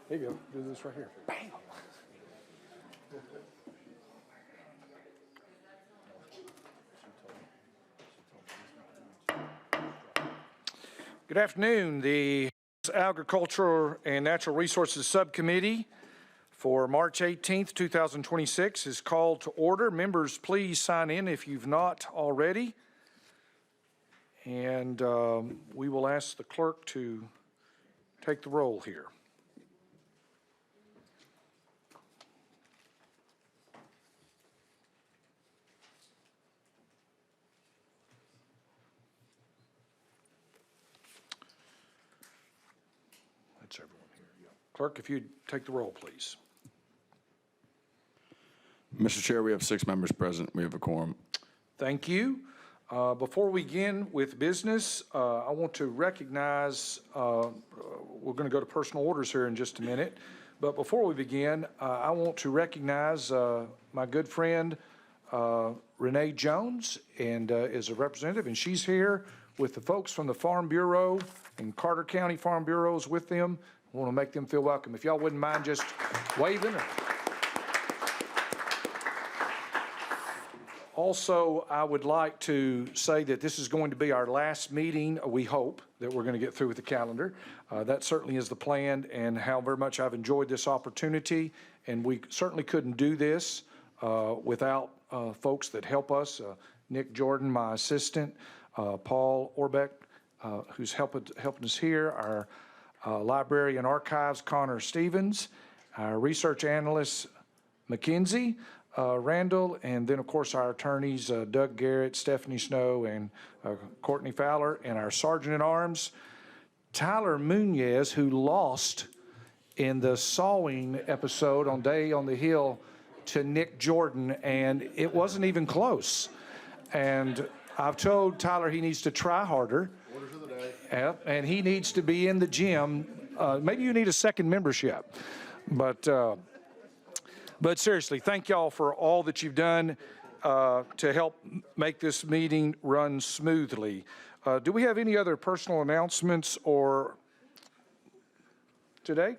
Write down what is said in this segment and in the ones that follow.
There you go. Do this right here. Bam. Good afternoon. The Agricultural and Natural Resources Subcommittee for March 18th, 2026 is called to order. Members, please sign in if you've not already. And we will ask the clerk to take the roll here. That's everyone here. Yeah. Clerk, if you'd take the roll, please. Mr. Chair, we have 6 members present. We have a quorum. Thank you. Before we begin with business, I want to recognize, we're going to go to personal orders here in just a minute, but before we begin, I want to recognize my good friend, Renee Jones, and is a representative, and she's here with the folks from the Farm Bureau and Carter County Farm Bureaus with them. I want to make them feel welcome. If y'all wouldn't mind just waving. Also, I would like to say that this is going to be our last meeting. We hope that we're going to get through with the calendar. That certainly is the plan, and how very much I've enjoyed this opportunity. And we certainly couldn't do this without folks that help us. Nick Jordan, my assistant, Paul Orbeck, who's helping us here, our library and archives, Connor Stevens, our research analyst, Mackenzie, Randall, and then, of course, our attorneys, Doug Garrett, Stephanie Snow, and Courtney Fowler, and our Sergeant-at-Arms, Tyler Munez, who lost in the sawing episode on Day on the Hill to Nick Jordan, and it wasn't even close. And I've told Tyler he needs to try harder. Orders of the day. And he needs to be in the gym. Maybe you need a second membership. But seriously, thank y'all for all that you've done to help make this meeting run smoothly. Do we have any other personal announcements or today?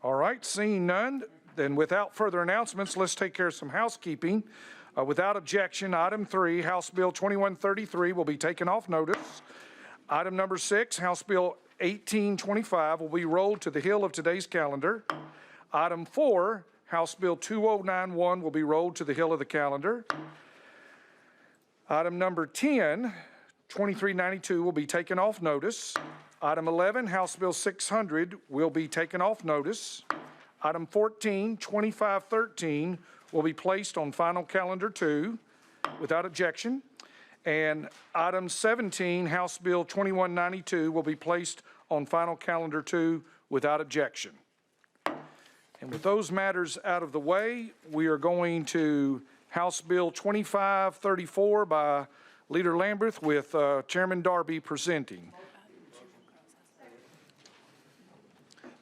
All right, seeing none, then without further announcements, let's take care of some housekeeping. Without objection, item 3, House Bill 2133 will be taken off notice. Item number 6, House Bill 1825 will be rolled to the hill of today's calendar. Item 4, House Bill 2091 will be rolled to the hill of the calendar. Item number 10, 2392 will be taken off notice. Item 11, House Bill 600 will be taken off notice. Item 14, 2513 will be placed on final calendar 2 without objection. And item 17, House Bill 2192 will be placed on final calendar 2 without objection. And with those matters out of the way, we are going to House Bill 2534 by Leader Lamberth with Chairman Darby presenting.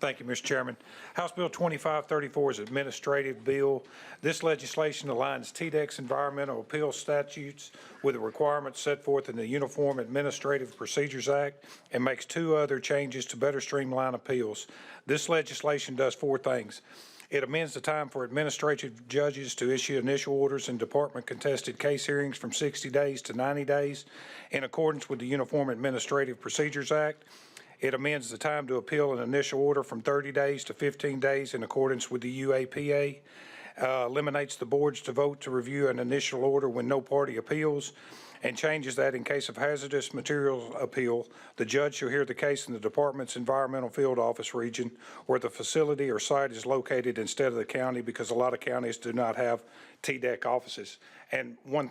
Thank you, Mr. Chairman. House Bill 2534 is an administrative bill. This legislation aligns TDEC's environmental appeal statutes with the requirements set forth in the Uniform Administrative Procedures Act and makes 2 other changes to better streamline appeals. This legislation does 4 things. It amends the time for administrative judges to issue initial orders in department contested case hearings from 60 days to 90 days in accordance with the Uniform Administrative Procedures Act. It amends the time to appeal an initial order from 30 days to 15 days in accordance with the UAPA, eliminates the boards to vote to review an initial order when no party appeals, and changes that in case of hazardous materials appeal, the judge shall hear the case in the department's environmental field office region where the facility or site is located instead of the county, because a lot of counties do not have TDEC offices. And one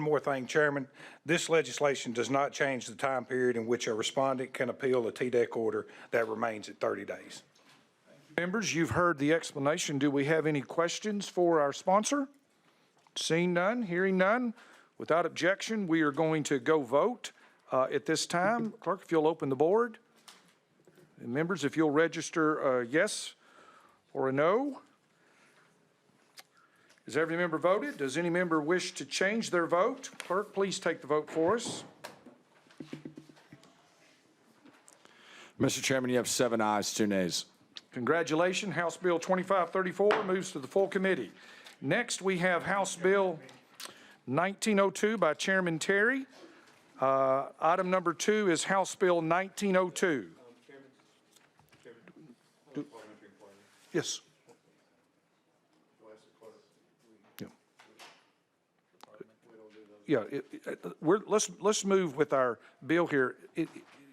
more thing, Chairman, this legislation does not change the time period in which a respondent can appeal a TDEC order. That remains at 30 days. Members, you've heard the explanation. Do we have any questions for our sponsor? Seeing none, hearing none, without objection, we are going to go vote at this time. Clerk, if you'll open the board. And members, if you'll register a yes or a no. Has every member voted? Does any member wish to change their vote? Clerk, please take the vote for us. Mr. Chairman, you have 7 ayes, 2 nays. Congratulations. House Bill 2534 moves to the full committee. Next, we have House Bill 1902 by Chairman Terry. Item number 2 is House Bill 1902. Yes. Yeah, let's move with our bill here.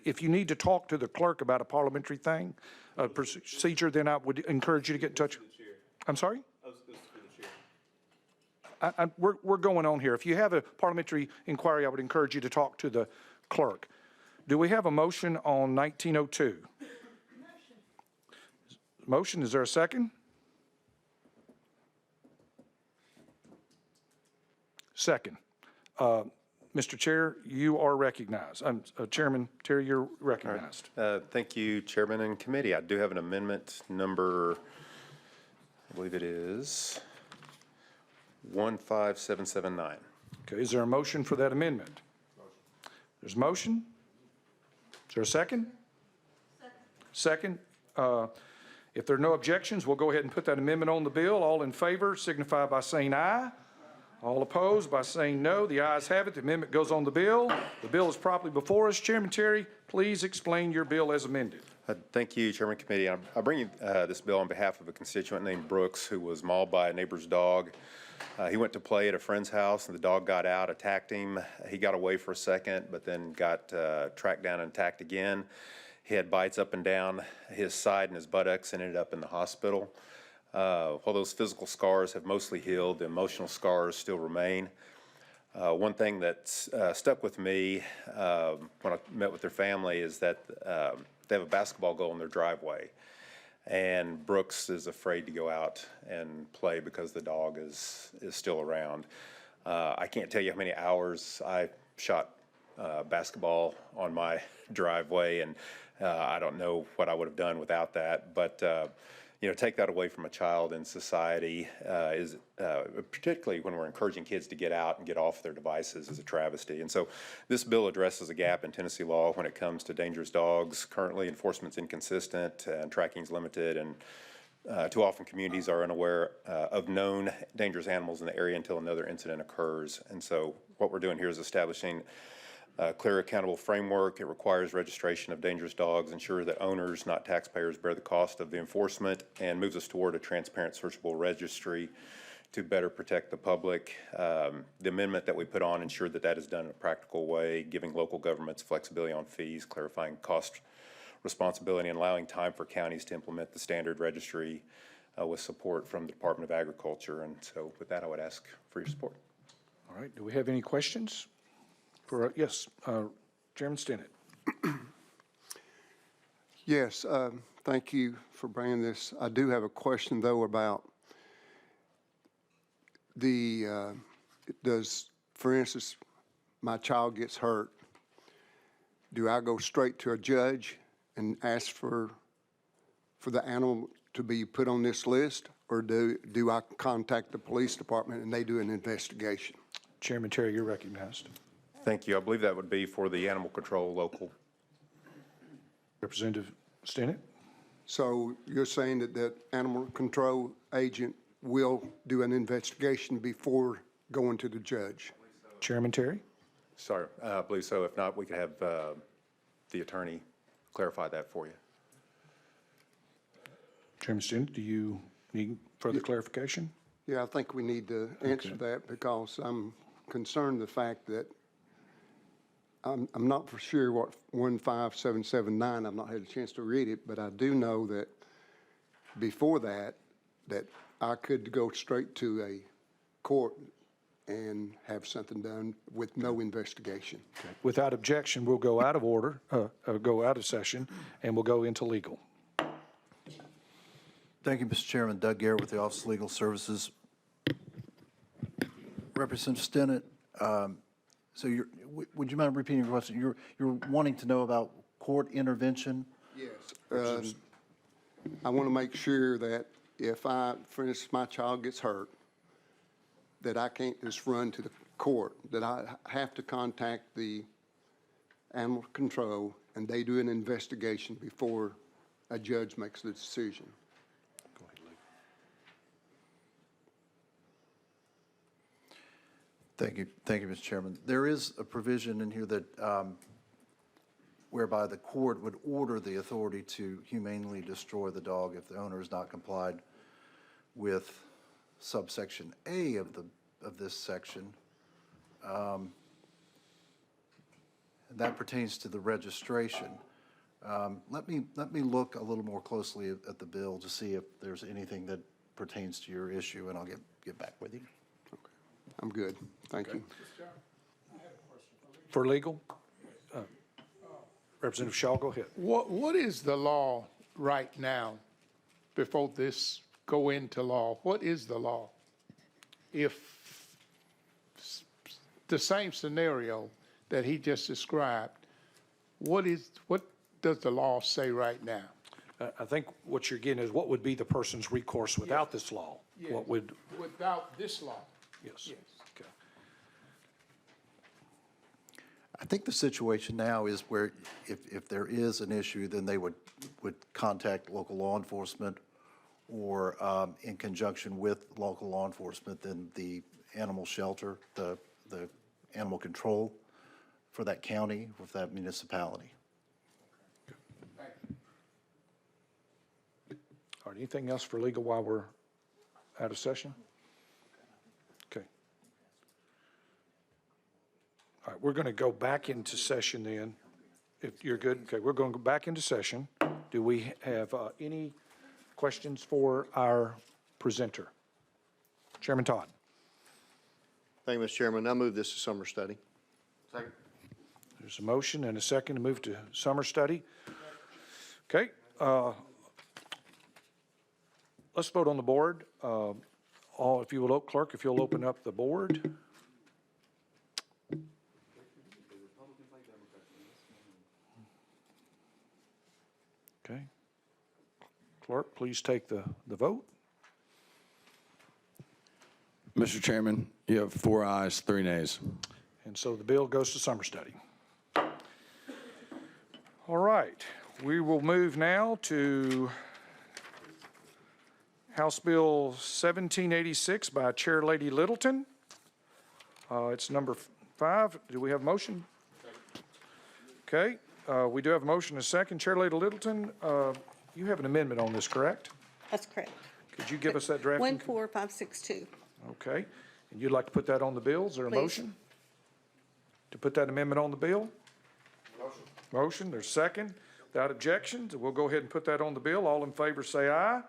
If you need to talk to the clerk about a parliamentary thing, procedure, then I would encourage you to get in touch. I'm sorry? We're going on here. If you have a parliamentary inquiry, I would encourage you to talk to the clerk. Do we have a motion on 1902? Motion, is there a second? Second. Mr. Chair, you are recognized. Chairman Terry, you're recognized. Thank you, Chairman and Committee. I do have an amendment number, I believe it is 15779. Okay, is there a motion for that amendment? There's a motion. Is there a second? Second. If there are no objections, we'll go ahead and put that amendment on the bill. All in favor signify by saying aye. All opposed by saying no. The ayes have it. The amendment goes on the bill. The bill is properly before us. Chairman Terry, please explain your bill as amended. Thank you, Chairman and Committee. I bring you this bill on behalf of a constituent named Brooks who was mauled by a neighbor's dog. He went to play at a friend's house and the dog got out, attacked him. He got away for a second, but then got tracked down and attacked again. He had bites up and down his side and his buttocks and ended up in the hospital. While those physical scars have mostly healed, the emotional scars still remain. One thing that's stuck with me when I met with their family is that they have a basketball goal in their driveway. And Brooks is afraid to go out and play because the dog is still around. I can't tell you how many hours I shot basketball on my driveway, and I don't know what I would have done without that. But take that away from a child in society is particularly when we're encouraging kids to get out and get off their devices is a travesty. And so this bill addresses a gap in Tennessee law when it comes to dangerous dogs. Currently, enforcement's inconsistent and tracking's limited, and too often communities are unaware of known dangerous animals in the area until another incident occurs. And so what we're doing here is establishing a clear, accountable framework. It requires registration of dangerous dogs, ensures that owners, not taxpayers, bear the cost of the enforcement, and moves us toward a transparent, searchable registry to better protect the public. The amendment that we put on ensured that that is done in a practical way, giving local governments flexibility on fees, clarifying cost responsibility, and allowing time for counties to implement the standard registry with support from the Department of Agriculture. And so with that, I would ask for your support. All right, do we have any questions? Yes, Chairman Stinnett. Yes, thank you for bringing this. I do have a question, though, about for instance, my child gets hurt. Do I go straight to a judge and ask for the animal to be put on this list, or do I contact the police department and they do an investigation? Chairman Terry, you're recognized. Thank you. I believe that would be for the animal control local. Representative Stinnett? So you're saying that the animal control agent will do an investigation before going to the judge? Chairman Terry? Sorry, I believe so. If not, we could have the attorney clarify that for you. Chairman Stinnett, do you need further clarification? Yeah, I think we need to answer that because I'm concerned the fact that I'm not for sure what 15779, I've not had a chance to read it, but I do know that before that I could go straight to a court and have something done with no investigation. Okay. Without objection, we'll go out of order, go out of session, and we'll go into legal. Thank you, Mr. Chairman. Doug Garrett with the Office of Legal Services. Representative Stinnett, so would you mind repeating your question? You're wanting to know about court intervention? Yes. I want to make sure that if for instance, my child gets hurt, that I can't just run to the court, that I have to contact the animal control, and they do an investigation before a judge makes the decision. Thank you, Mr. Chairman. There is a provision in here that, whereby the court would order the authority to humanely destroy the dog if the owner has not complied with subsection A of this section. And that pertains to the registration. Let me look a little more closely at the bill to see if there's anything that pertains to your issue, and I'll get back with you. I'm good. Thank you. For legal? Representative Shaw, go ahead. What is the law right now before this go into law? What is the law? If the same scenario that he just described, what does the law say right now? I think what you're getting is what would be the person's recourse without this law? What would, Without this law? yes. Yes. Okay. I think the situation now is where if there is an issue, then they would contact local law enforcement, or in conjunction with local law enforcement, then the animal shelter, the animal control for that county, or for that municipality. All right, anything else for legal while we're out of session? Okay. All right, we're going to go back into session then, if you're good. Okay, we're going to go back into session. Do we have any questions for our presenter? Chairman Todd. Thank you, Mr. Chairman. I move this to summer study. There's a motion and a second to move to summer study. Okay. Let's vote on the board. If you will, clerk, if you'll open up the board. Okay. Clerk, please take the vote. Mr. Chairman, you have 4 ayes, 3 nays. And so the bill goes to summer study. All right, we will move now to House Bill 1786 by Chair Lady Littleton. It's number 5. Do we have a motion? Okay, we do have a motion and a second. Chair Lady Littleton, you have an amendment on this, correct? That's correct. Could you give us that draft? 14562. Okay, and you'd like to put that on the bill? Is there a Please. motion to put that amendment on the bill? Motion, there's second. Without objections, we'll go ahead and put that on the bill. All in favor say aye.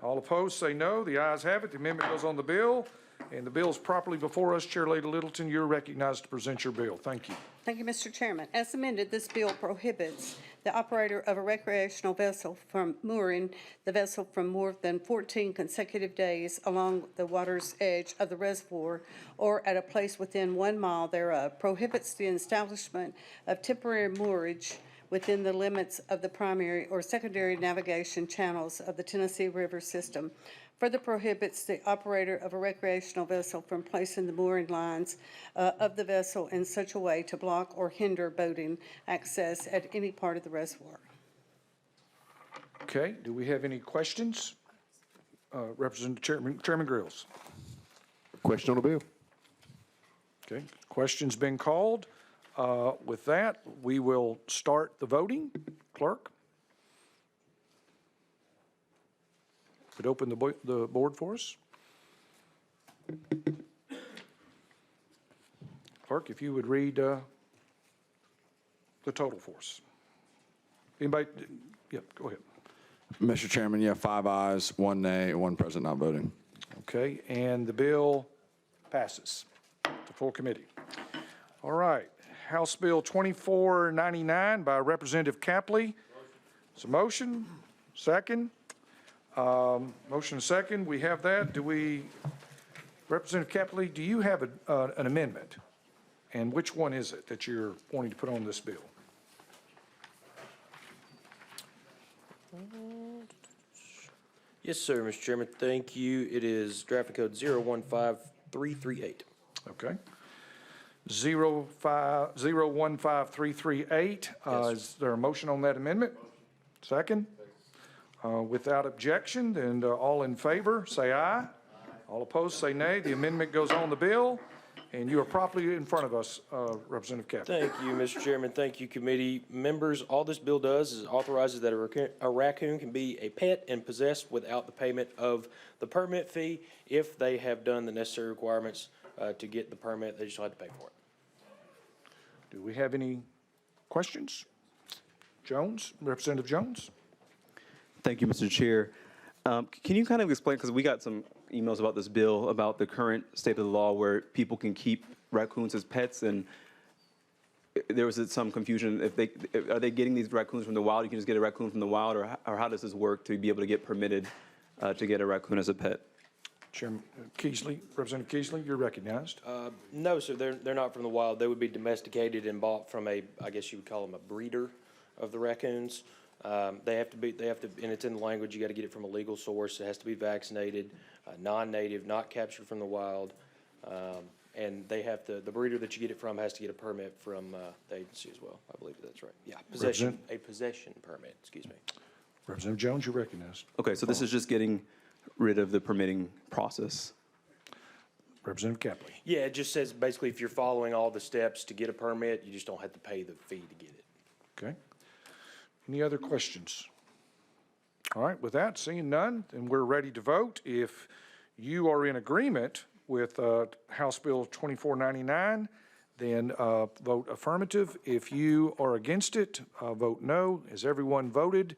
All opposed say no. The ayes have it. The amendment goes on the bill, and the bill is properly before us. Chair Lady Littleton, you're recognized to present your bill. Thank you. Thank you, Mr. Chairman. As amended, this bill prohibits the operator of a recreational vessel from mooring the vessel from more than 14 consecutive days along the water's edge of the reservoir or at a place within 1 mile thereof, prohibits the establishment of temporary moorage within the limits of the primary or secondary navigation channels of the Tennessee River system. Further prohibits the operator of a recreational vessel from placing the mooring lines of the vessel in such a way to block or hinder boating access at any part of the reservoir. Okay, do we have any questions? Representative Chairman Grills. Question on the bill. Okay, question's been called. With that, we will start the voting. Clerk? Could open the board for us. Clerk, if you would read the total for us. Anybody? Yep, go ahead. Mr. Chairman, you have 5 ayes, 1 nay, 1 present not voting. Okay, and the bill passes to full committee. All right, House Bill 2499 by Representative Capley. It's a motion, second. Motion second, we have that. Representative Capley, do you have an amendment? And which one is it that you're wanting to put on this bill? Yes, sir, Mr. Chairman. Thank you. It is drafting code 015338. Okay. 015338. Is there a motion on that amendment? Second? Without objection, then all in favor, say aye. All opposed, say nay. The amendment goes on the bill, and you are properly in front of us, Representative Kaplan. Thank you, Mr. Chairman. Thank you, committee members. All this bill does is authorizes that a raccoon can be a pet and possessed without the payment of the permit fee. If they have done the necessary requirements to get the permit, they just don't have to pay for it. Do we have any questions? Jones, Representative Jones? Thank you, Mr. Chair. Can you kind of explain, because we got some emails about this bill, about the current state of the law where people can keep raccoons as pets, and there was some confusion. Are they getting these raccoons from the wild? You can just get a raccoon from the wild, or how does this work to be able to get permitted to get a raccoon as a pet? Chairman Keesley, Representative Keesley, you're recognized. No, sir, they're not from the wild. They would be domesticated and bought from I guess you would call them a breeder of the raccoons. They have to, and it's in the language, you got to get it from a legal source. It has to be vaccinated, non-native, not captured from the wild. And they have to, the breeder that you get it from has to get a permit from the agency as well. I believe that's right. Yeah, a possession permit, excuse me. Representative Jones, you're recognized. Okay, so this is just getting rid of the permitting process. Representative Capley. Yeah, it just says basically if you're following all the steps to get a permit, you just don't have to pay the fee to get it. Okay. Any other questions? All right, with that, seeing none, then we're ready to vote. If you are in agreement with House Bill 2499, then vote affirmative. If you are against it, vote no. Has everyone voted?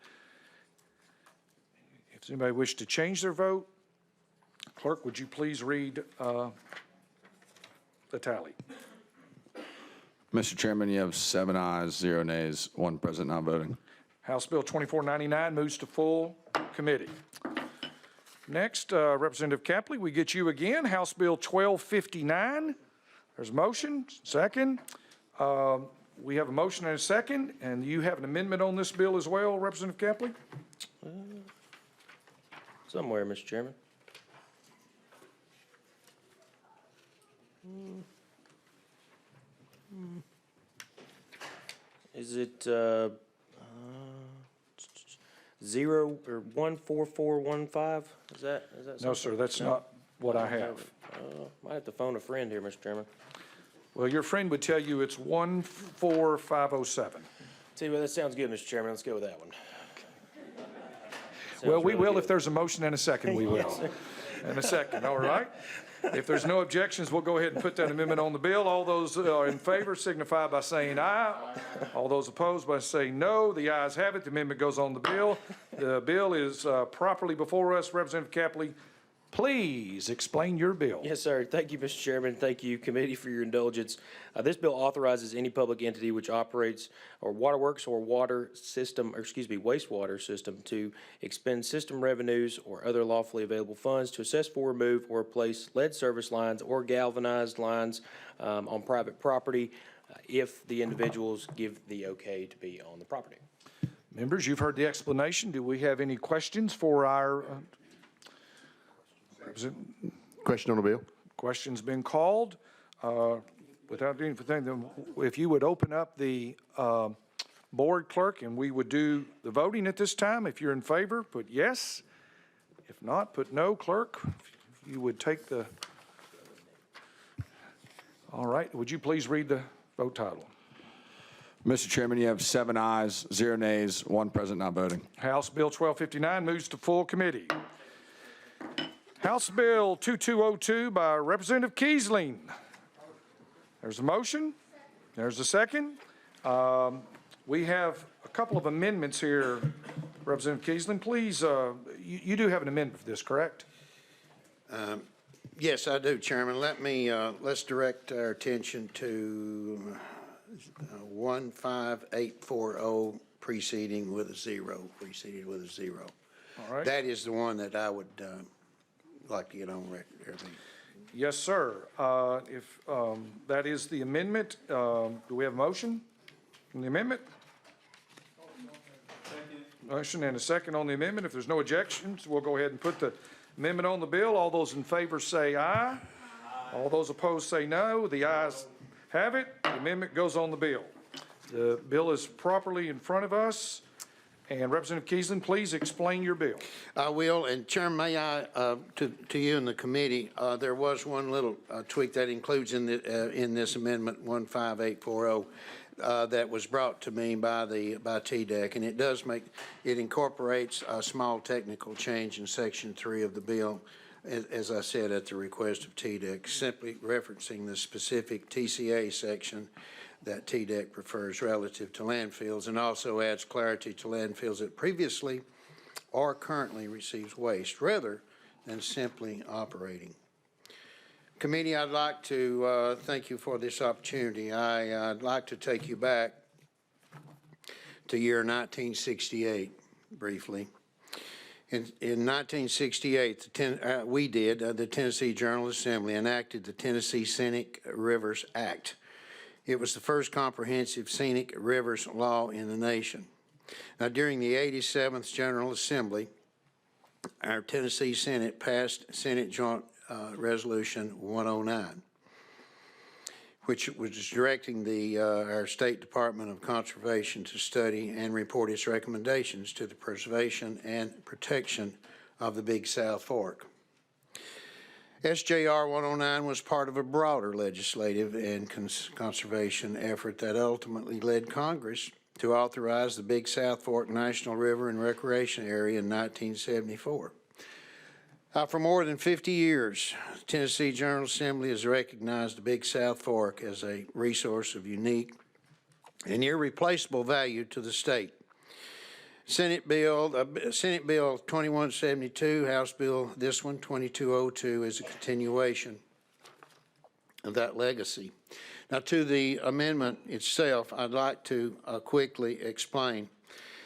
If anybody wish to change their vote, clerk, would you please read the tally? Mr. Chairman, you have 7 ayes, 0 nays, 1 present not voting. House Bill 2499 moves to full committee. Next, Representative Capley, we get you again. House Bill 1259. There's a motion, second. We have a motion and a second, and you have an amendment on this bill as well, Representative Capley? Somewhere, Mr. Chairman. Is it 14415? Is that No, sir, that's not what I have. Might have to phone a friend here, Mr. Chairman. Well, your friend would tell you it's 14507. See, well, that sounds good, Mr. Chairman. Let's go with that one. Well, we will if there's a motion and a second, we will. And a second, all right? If there's no objections, we'll go ahead and put that amendment on the bill. All those in favor signify by saying aye. All those opposed by saying no. The ayes have it. The amendment goes on the bill. The bill is properly before us. Representative Capley, please explain your bill. Yes, sir. Thank you, Mr. Chairman. Thank you, committee, for your indulgence. This bill authorizes any public entity which operates or waterworks or water system, or wastewater system to expend system revenues or other lawfully available funds to assess for, remove, or replace lead service lines or galvanized lines on private property if the individuals give the okay to be on the property. Members, you've heard the explanation. Do we have any questions for our Question on the bill? questions been called? Without doing anything, if you would open up the board, clerk, and we would do the voting at this time. If you're in favor, put yes. If not, put no, clerk. If you would take the, all right, would you please read the vote title? Mr. Chairman, you have 7 ayes, 0 nays, 1 present not voting. House Bill 1259 moves to full committee. House Bill 2202 by Representative Keisling. There's a motion. There's a second. We have a couple of amendments here. Representative Keisling, please, you do have an amendment for this, correct? Yes, I do, Chairman. Let's direct our attention to 15840 preceding with a 0, preceded with a 0. All right. That is the one that I would like to get on record. Yes, sir. If that is the amendment, do we have a motion on the amendment? Motion and a second on the amendment. If there's no objections, we'll go ahead and put the amendment on the bill. All those in favor say aye. All those opposed say no. The ayes have it. The amendment goes on the bill. The bill is properly in front of us. And Representative Keesling, please explain your bill. I will, and Chairman, may I, to you and the committee, there was one little tweak that includes in this amendment 15840 that was brought to me by TDEC, and it incorporates a small technical change in Section 3 of the bill, as I said, at the request of TDEC, simply referencing the specific TCA section that TDEC prefers relative to landfills, and also adds clarity to landfills that previously or currently receives waste rather than simply operating. Committee, I'd like to thank you for this opportunity. I'd like to take you back to year 1968 briefly. In 1968, the Tennessee General Assembly enacted the Tennessee Scenic Rivers Act. It was the first comprehensive scenic rivers law in the nation. Now, during the 87th General Assembly, our Tennessee Senate passed Senate Joint Resolution 109, which was directing our State Department of Conservation to study and report its recommendations to the preservation and protection of the Big South Fork. SJR 109 was part of a broader legislative and conservation effort that ultimately led Congress to authorize the Big South Fork National River and Recreation Area in 1974. For more than 50 years, the Tennessee General Assembly has recognized the Big South Fork as a resource of unique and irreplaceable value to the state. Senate Bill 2172, House Bill, this one, 2202, is a continuation of that legacy. Now, to the amendment itself, I'd like to quickly explain.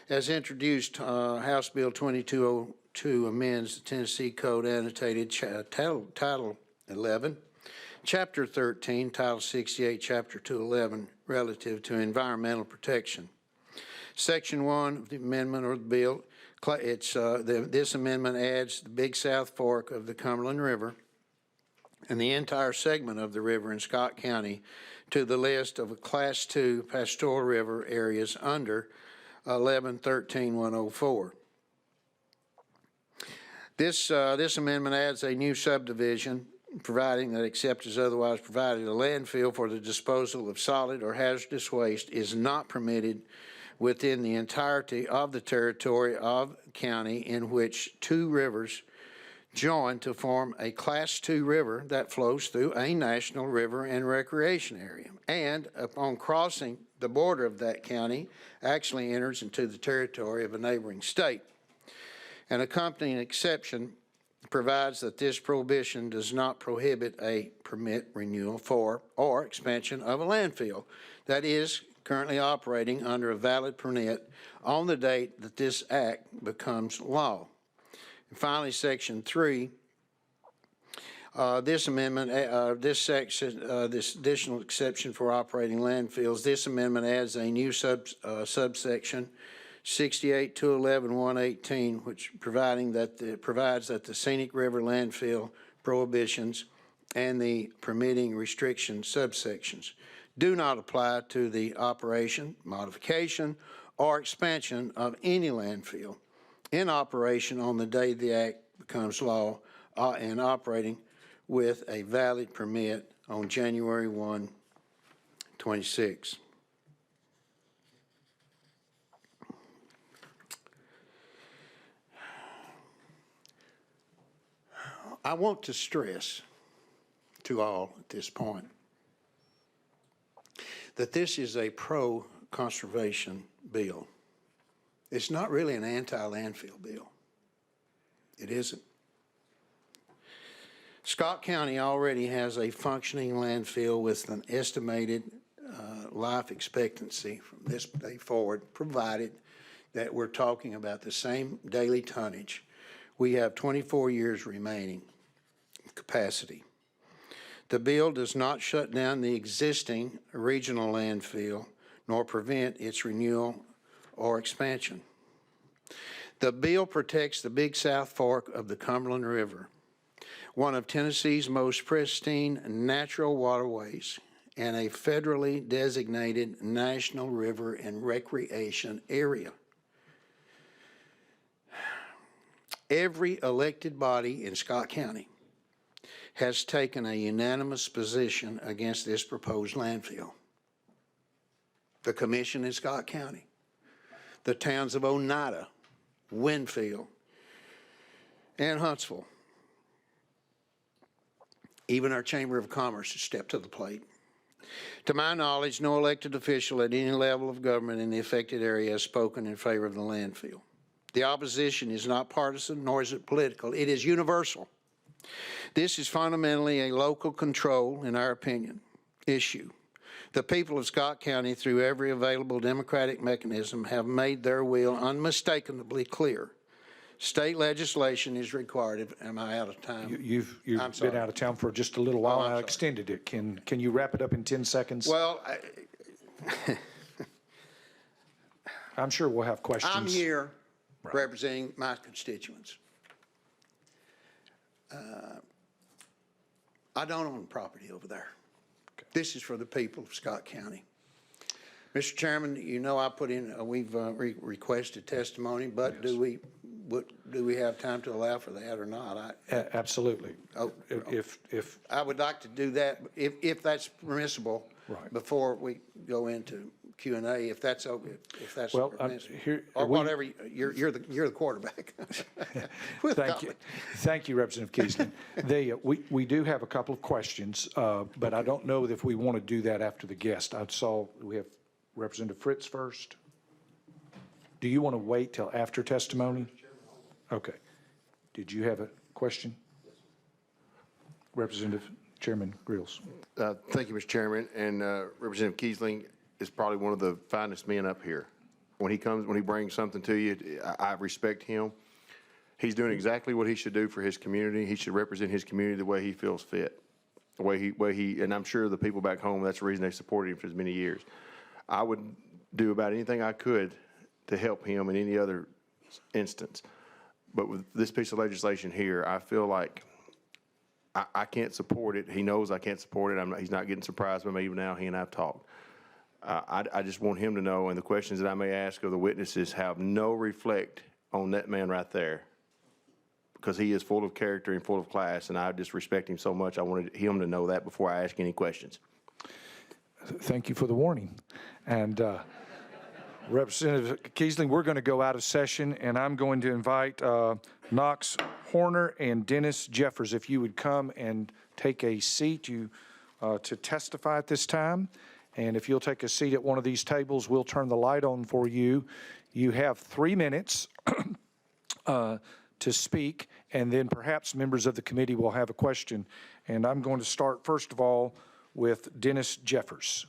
As introduced, House Bill 2202 amends the Tennessee Code annotated Title 11, Chapter 13, Title 68, Chapter 211, relative to environmental protection. Section 1 of the amendment or the bill, this amendment adds the Big South Fork of the Cumberland River and the entire segment of the river in Scott County to the list of Class 2 pastoral river areas under 11-13-104. This amendment adds a new subdivision, providing that except as otherwise provided, a landfill for the disposal of solid or hazardous waste is not permitted within the entirety of the territory of county in which two rivers join to form a Class 2 river that flows through a national river and recreation area, and upon crossing the border of that county, actually enters into the territory of a neighboring state. An accompanying exception provides that this prohibition does not prohibit a permit renewal for or expansion of a landfill that is currently operating under a valid permit on the date that this act becomes law. And finally, Section 3, this amendment, this additional exception for operating landfills, this amendment adds a new subsection 68-211-118, which provides that the scenic river landfill prohibitions and the permitting restriction subsections do not apply to the operation, modification, or expansion of any landfill in operation on the day the act becomes law and operating with a valid permit on January 1, 26. I want to stress to all at this point that this is a pro-conservation bill. It's not really an anti-landfill bill. It isn't. Scott County already has a functioning landfill with an estimated life expectancy from this day forward, provided that we're talking about the same daily tonnage. We have 24 years remaining capacity. The bill does not shut down the existing regional landfill nor prevent its renewal or expansion. The bill protects the Big South Fork of the Cumberland River, one of Tennessee's most pristine natural waterways and a federally designated national river and recreation area. Every elected body in Scott County has taken a unanimous position against this proposed landfill. The commission in Scott County, the towns of Oneida, Winfield, and Huntsville. Even our Chamber of Commerce has stepped to the plate. To my knowledge, no elected official at any level of government in the affected area has spoken in favor of the landfill. The opposition is not partisan, nor is it political. It is universal. This is fundamentally a local control, in our opinion, issue. The people of Scott County, through every available democratic mechanism, have made their will unmistakably clear. State legislation is required. Am I out of time? You've been out of town for just a little while, and I extended it. Can you wrap it up in 10 seconds? Well, I'm sure we'll have questions. I'm here representing my constituents. I don't own property over there. Okay. This is for the people of Scott County. Mr. Chairman, you know I put in, we've requested testimony, but Yes. do we have time to allow for that or not? Absolutely. If I would like to do that, if that's permissible, Right. before we go into Q&A, if that's okay, if that's Well, permissible. here- Or we- whatever, you're the quarterback. Thank you. Thank you, Representative Keesling. We do have a couple of questions, but I don't know if we want to do that after the guest. I saw we have Representative Fritz first. Do you want to wait till after testimony? Okay. Did you have a question? Representative Chairman Grills. Thank you, Mr. Chairman. And Representative Keesling is probably one of the finest men up here. When he brings something to you, I respect him. He's doing exactly what he should do for his community. He should represent his community the way he feels fit. The way he, and I'm sure the people back home, that's the reason they supported him for as many years. I would do about anything I could to help him in any other instance. But with this piece of legislation here, I feel like I can't support it. He knows I can't support it. He's not getting surprised by me even now. He and I have talked. I just want him to know, and the questions that I may ask of the witnesses have no reflect on that man right there, because he is full of character and full of class, and I just respect him so much. I wanted him to know that before I ask any questions. Thank you for the warning. And Representative Keesling, we're going to go out of session, and I'm going to invite Knox Horner and Dennis Jeffers, if you would come and take a seat to testify at this time. And if you'll take a seat at one of these tables, we'll turn the light on for you. You have 3 minutes to speak, and then perhaps members of the committee will have a question. And I'm going to start, first of all, with Dennis Jeffers.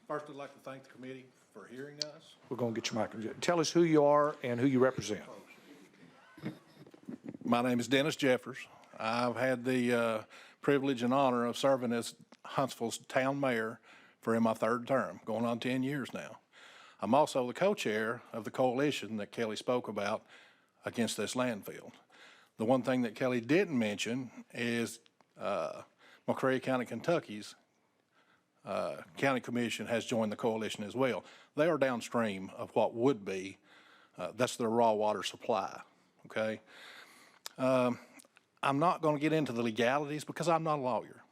First, I'd like to thank the committee for hearing us. We're going to get your mic. Tell us who you are and who you represent. My name is Dennis Jeffers. I've had the privilege and honor of serving as Huntsville's town mayor in my 3rd term, going on 10 years now. I'm also the co-chair of the coalition that Kelly spoke about against this landfill. The one thing that Kelly didn't mention is McCrae County, Kentucky's county commission has joined the coalition as well. They are downstream of what would be, that's their raw water supply, okay? I'm not going to get into the legalities because I'm not a lawyer.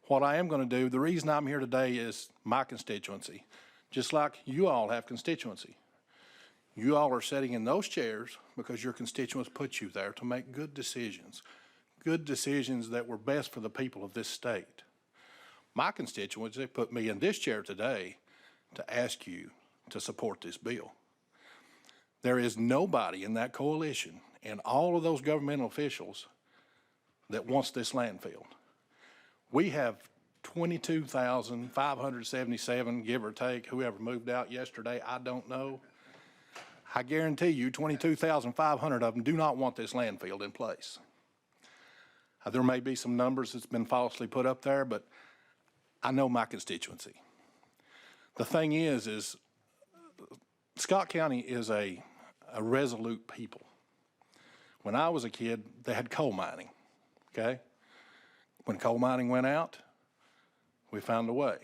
What I am going to do, the reason I'm here today is my constituency, just like you all have constituency. You all are sitting in those chairs because your constituents put you there to make good decisions that were best for the people of this state. My constituents, they put me in this chair today to ask you to support this bill. There is nobody in that coalition and all of those governmental officials that wants this landfill. We have 22,577, give or take, whoever moved out yesterday, I don't know. I guarantee you 22,500 of them do not want this landfill in place. There may be some numbers that's been falsely put up there, but I know my constituency. The thing is Scott County is a resolute people. When I was a kid, they had coal mining, okay? When coal mining went out, We found a way.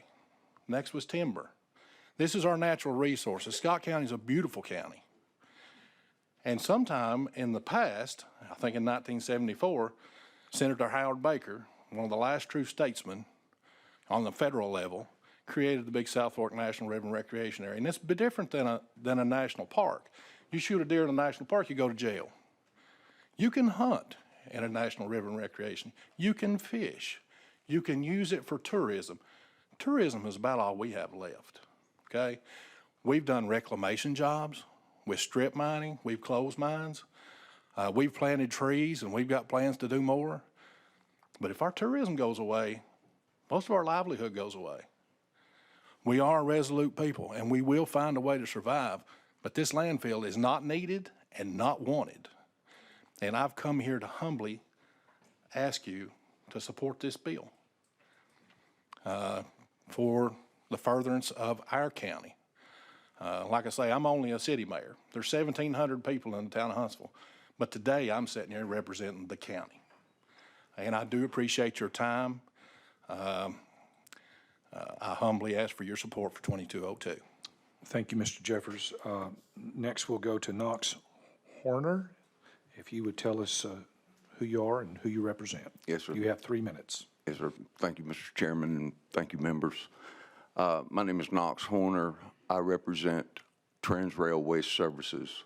Next was timber. This is our natural resources. Scott County is a beautiful county. And sometime in the past, I think in 1974, Senator Howard Baker, one of the last true statesmen on the federal level, created the big South Fork National River and Recreation Area. And it's a bit different than a national park. You shoot a deer in a national park, you go to jail. You can hunt in a national river and recreation. You can fish. You can use it for tourism. Tourism is about all we have left, okay? We've done reclamation jobs with strip mining. We've closed mines. We've planted trees, and we've got plans to do more. But if our tourism goes away, most of our livelihood goes away. We are a resolute people, and we will find a way to survive, but this landfill is not needed and not wanted. And I've come here to humbly ask you to support this bill for the furtherance of our county. Like I say, I'm only a city mayor. There's 1,700 people in the town of Huntsville, but today I'm sitting here representing the county. And I do appreciate your time. I humbly ask for your support for 2202. Thank you, Mr. Jeffers. Next, we'll go to Knox Horner. If you would tell us who you are and who you represent. Yes, sir. You have 3 minutes. Yes, sir. Thank you, Mr. Chairman, and thank you, members. My name is Knox Horner. I represent Transrail Waste Services.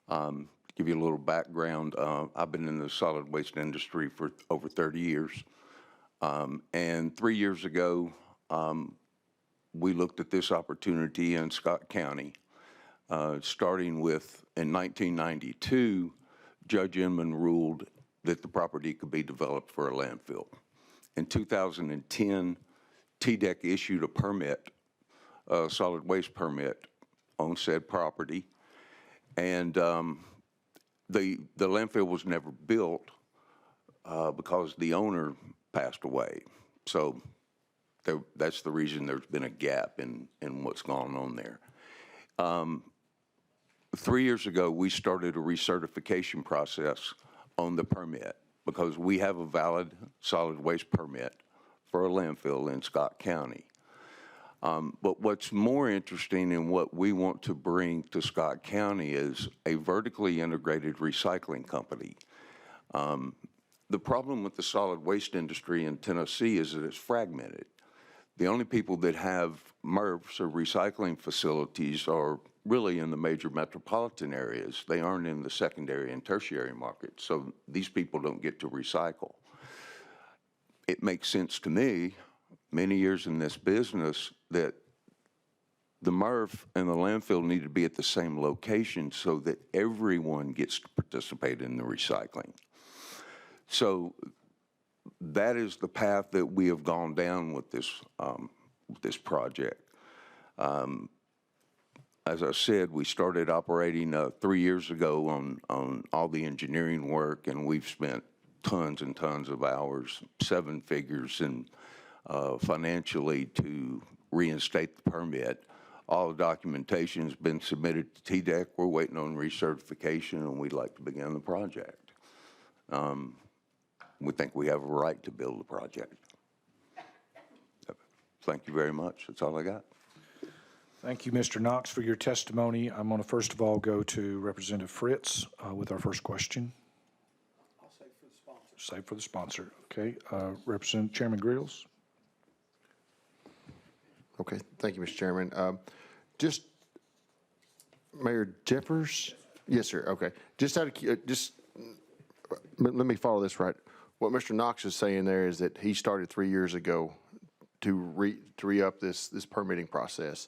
Give you a little background. I've been in the solid waste industry for over 30 years. And 3 years ago, we looked at this opportunity in Scott County, starting with, in 1992, Judge Inman ruled that the property could be developed for a landfill. In 2010, TDEC issued a permit, a solid waste permit on said property, and the landfill was never built because the owner passed away. So that's the reason there's been a gap in what's gone on there. 3 years ago, we started a recertification process on the permit because we have a valid solid waste permit for a landfill in Scott County. But what's more interesting and what we want to bring to Scott County is a vertically integrated recycling company. The problem with the solid waste industry in Tennessee is that it's fragmented. The only people that have MRFs or recycling facilities are really in the major metropolitan areas. They aren't in the secondary and tertiary market, so these people don't get to recycle. It makes sense to me, many years in this business, that the MRF and the landfill need to be at the same location so that everyone gets to participate in the recycling. So that is the path that we have gone down with this project. As I said, we started operating 3 years ago on all the engineering work, and we've spent tons and tons of hours, 7 figures, and financially to reinstate the permit. All the documentation has been submitted to TDEC. We're waiting on recertification, and we'd like to begin the project. We think we have a right to build the project. Thank you very much. That's all I got. Thank you, Mr. Knox, for your testimony. I'm going to first of all go to Representative Fritz with our first question. I'll save for the sponsor. Save for the sponsor. Okay. Representative Chairman Grills. Okay, thank you, Mr. Chairman. Just, Mayor Jeffers? Yes, sir, okay. Just let me follow this right. What Mr. Knox is saying there is that he started 3 years ago to re-up this permitting process.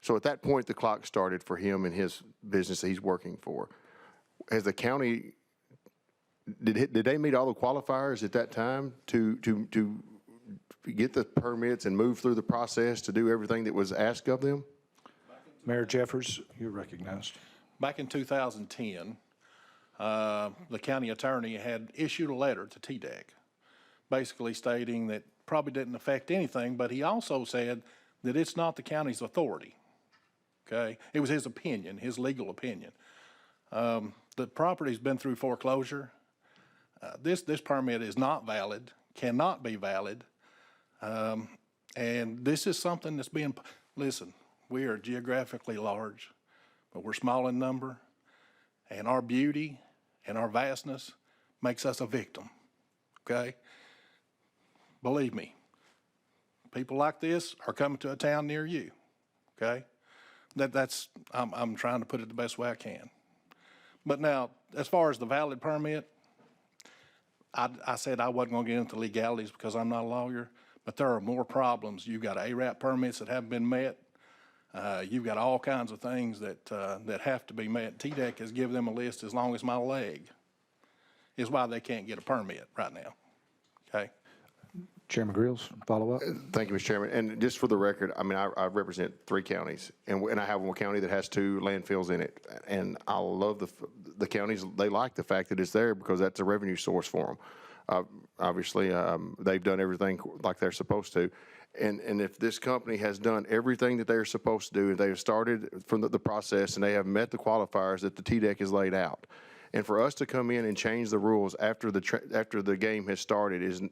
So at that point, the clock started for him and his business that he's working for. Has the county, did they meet all the qualifiers at that time to get the permits and move through the process to do everything that was asked of them? Mayor Jeffers, you're recognized. Back in 2010, the county attorney had issued a letter to TDEC, basically stating that probably didn't affect anything, but he also said that it's not the county's authority. Okay, it was his opinion, his legal opinion. The property's been through foreclosure. This permit is not valid, cannot be valid, And this is something that's being, listen, we are geographically large, but we're small in number, and our beauty and our vastness makes us a victim, okay? Believe me, people like this are coming to a town near you, okay? I'm trying to put it the best way I can. But now, as far as the valid permit, I said I wasn't going to get into legalities because I'm not a lawyer, but there are more problems. You've got ARAP permits that haven't been met. You've got all kinds of things that have to be met. TDEC has given them a list as long as my leg is why they can't get a permit right now, okay? Chairman Grills, follow up? Thank you, Mr. Chairman. And just for the record, I mean, I represent 3 counties, and I have one county that has 2 landfills in it. And I love the counties, they like the fact that it's there because that's a revenue source for them. Obviously, they've done everything like they're supposed to. And if this company has done everything that they're supposed to do, and they have started from the process, and they have met the qualifiers that the TDEC has laid out, and for us to come in and change the rules after the game has started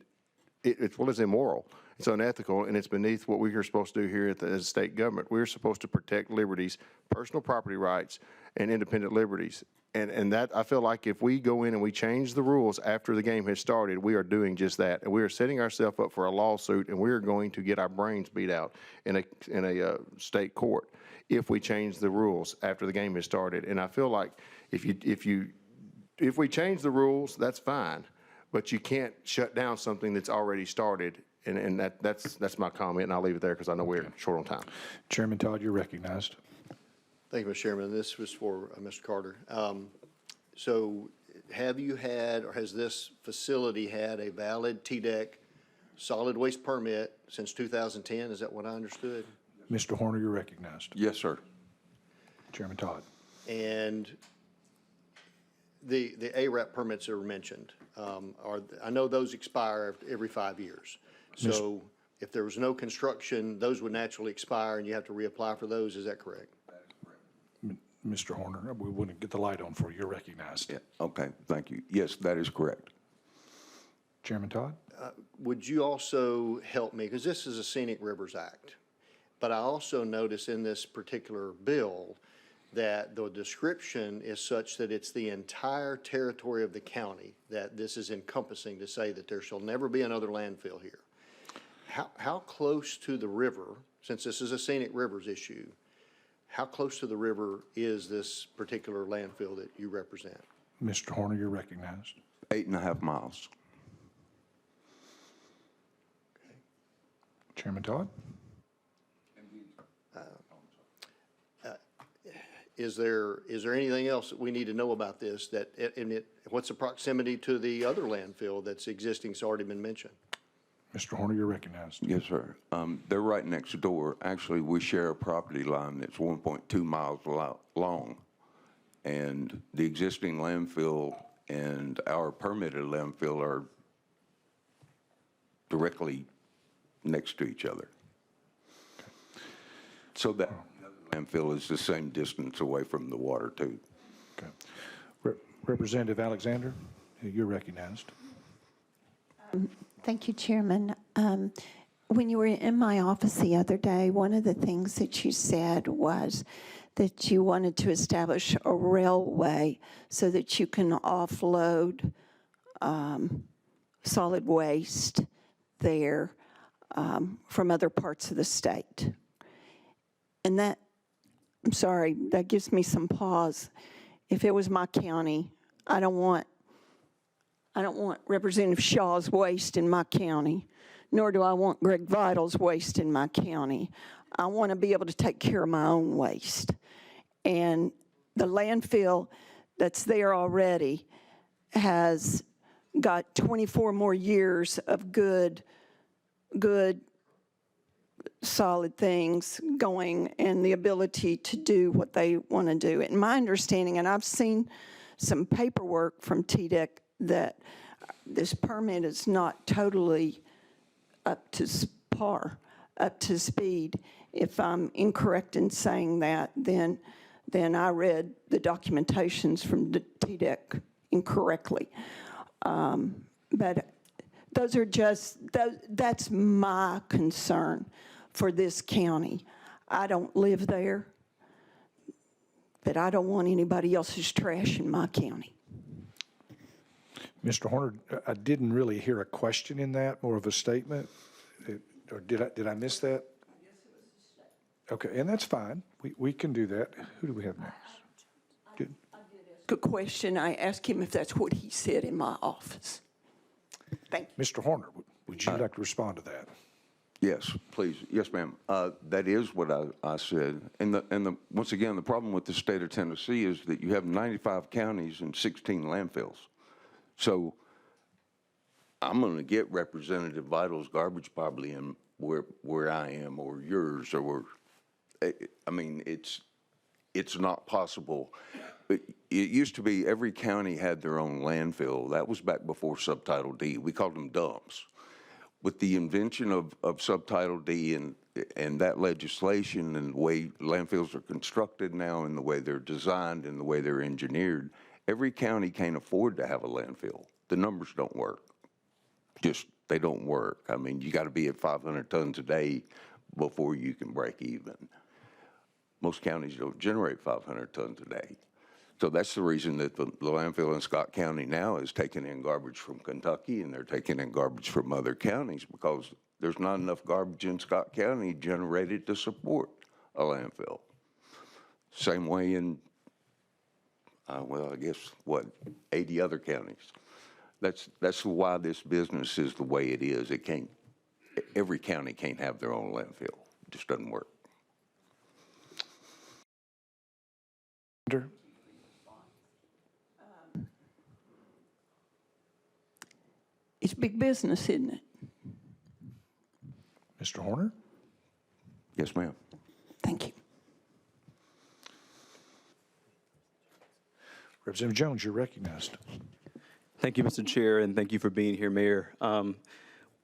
it's immoral, it's unethical, and it's beneath what we are supposed to do here as a state government. We're supposed to protect liberties, personal property rights, and independent liberties. And that, I feel like if we go in and we change the rules after the game has started, we are doing just that. And we are setting ourselves up for a lawsuit, and we are going to get our brains beat out in a state court if we change the rules after the game has started. And I feel like if we change the rules, that's fine. But you can't shut down something that's already started, and that's my comment, and I'll leave it there because I know we're short on time. Chairman Todd, you're recognized. Thank you, Mr. Chairman. This was for Mr. Carter. So have you had, or has this facility had a valid TDEC solid waste permit since 2010? Is that what I understood? Mr. Horner, you're recognized. Yes, sir. Chairman Todd. And the ARAP permits that were mentioned, I know those expire every 5 years. So if there was no construction, those would naturally expire and you have to reapply for those. Is that correct? Mr. Horner, we wouldn't get the light on for you. You're recognized. Yeah, okay, thank you. Yes, that is correct. Chairman Todd? Would you also help me, because this is a Scenic Rivers Act, but I also notice in this particular bill that the description is such that it's the entire territory of the county that this is encompassing, to say that there shall never be another landfill here. How close to the river, since this is a Scenic Rivers issue, how close to the river is this particular landfill that you represent? Mr. Horner, you're recognized. 8.5 miles. Chairman Todd? Is there anything else that we need to know about this? What's the proximity to the other landfill that's existing, it's already been mentioned? Mr. Horner, you're recognized. Yes, sir. They're right next door. Actually, we share a property line that's 1.2 miles long. And the existing landfill and our permitted landfill are directly next to each other. So that landfill is the same distance away from the water, too. Okay. Representative Alexander, you're recognized. Thank you, Chairman. When you were in my office the other day, one of the things that you said was that you wanted to establish a railway so that you can offload solid waste there from other parts of the state. And that, I'm sorry, that gives me some pause. If it was my county, I don't want Representative Shaw's waste in my county, nor do I want Greg Vital's waste in my county. I want to be able to take care of my own waste. And the landfill that's there already has got 24 more years of good solid things going and the ability to do what they want to do. And my understanding, and I've seen some paperwork from TDEC, that this permit is not totally up to par, up to speed. If I'm incorrect in saying that, then I read the documentations from the TDEC incorrectly. But Those are just, that's my concern for this county. I don't live there, but I don't want anybody else's trash in my county. Mr. Horner, I didn't really hear a question in that, more of a statement. Or did I miss that? Yes, it was a statement. Okay, and that's fine. We can do that. Who do we have next? Good. Good question. I asked him if that's what he said in my office. Thank you. Mr. Horner, would you like to respond to that? Yes, please. Yes, ma'am. That is what I said. And once again, the problem with the state of Tennessee is that you have 95 counties and 16 landfills. So I'm going to get Representative Vital's garbage probably in where I am or yours or I mean, it's not possible. It used to be every county had their own landfill. That was back before Subtitle D. We called them dumps. With the invention of Subtitle D and that legislation and the way landfills are constructed now and the way they're designed and the way they're engineered, every county can't afford to have a landfill. The numbers don't work. They don't work. I mean, you got to be at 500 tons a day before you can break even. Most counties don't generate 500 tons a day. So that's the reason that the landfill in Scott County now is taking in garbage from Kentucky and they're taking in garbage from other counties because there's not enough garbage in Scott County generated to support a landfill. Same way in, well, I guess, 80 other counties. That's why this business is the way it is. Every county can't have their own landfill. It just doesn't work. It's big business, isn't it? Mr. Horner? Yes, ma'am. Thank you. Representative Jones, you're recognized. Thank you, Mr. Chair, and thank you for being here, Mayor.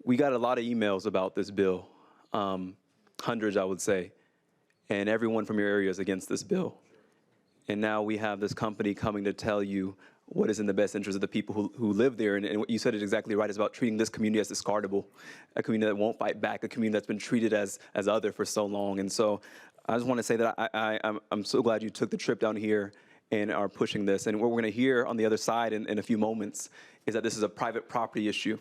We got a lot of emails about this bill, hundreds, I would say, and everyone from your area is against this bill. And now we have this company coming to tell you what is in the best interest of the people who live there. And what you said is exactly right. It's about treating this community as discardable, a community that won't fight back, a community that's been treated as other for so long. And so I just want to say that I'm so glad you took the trip down here and are pushing this. And what we're going to hear on the other side in a few moments is that this is a private property issue,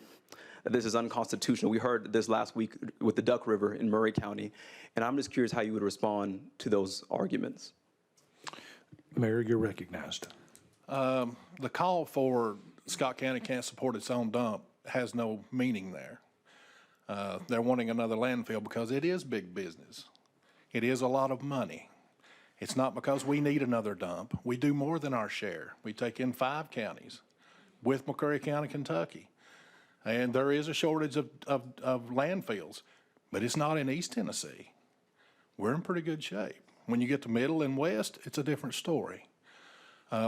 that this is unconstitutional. We heard this last week with the Duck River in Murray County. And I'm just curious how you would respond to those arguments. Mayor, you're recognized. The call for Scott County can't support its own dump has no meaning there. They're wanting another landfill because it is big business. It is a lot of money. It's not because we need another dump. We do more than our share. We take in 5 counties with McCurry County, Kentucky. And there is a shortage of landfills, but it's not in East Tennessee. We're in pretty good shape. When you get to Middle and West, it's a different story.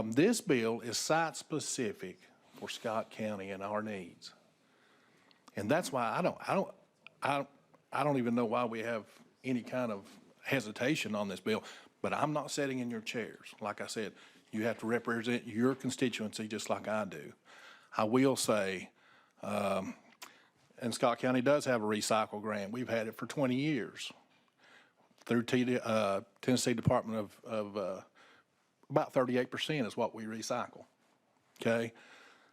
This bill is site-specific for Scott County and our needs. And that's why I don't even know why we have any kind of hesitation on this bill, but I'm not sitting in your chairs. Like I said, you have to represent your constituency just like I do. I will say, and Scott County does have a recycle grant. We've had it for 20 years through Tennessee Department of about 38% is what we recycle, okay?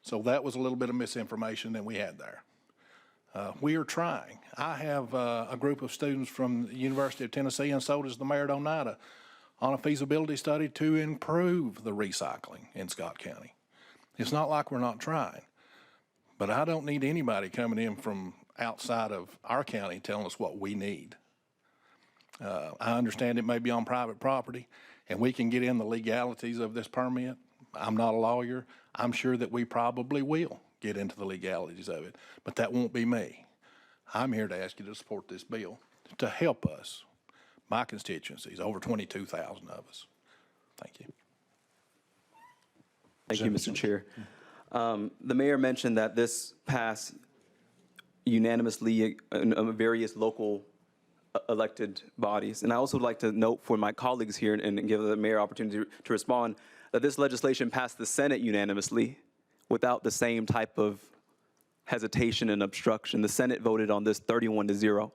So that was a little bit of misinformation that we had there. We are trying. I have a group of students from the University of Tennessee, and so does the mayor of Oneida, on a feasibility study to improve the recycling in Scott County. It's not like we're not trying, but I don't need anybody coming in from outside of our county telling us what we need. I understand it may be on private property, and we can get in the legalities of this permit. I'm not a lawyer. I'm sure that we probably will get into the legalities of it, but that won't be me. I'm here to ask you to support this bill to help us, my constituencies, over 22,000 of us. Thank you. Thank you, Mr. Chair. The mayor mentioned that this passed unanimously in various local elected bodies. And I also would like to note for my colleagues here and give the mayor opportunity to respond that this legislation passed the Senate unanimously without the same type of hesitation and obstruction. The Senate voted on this 31-0.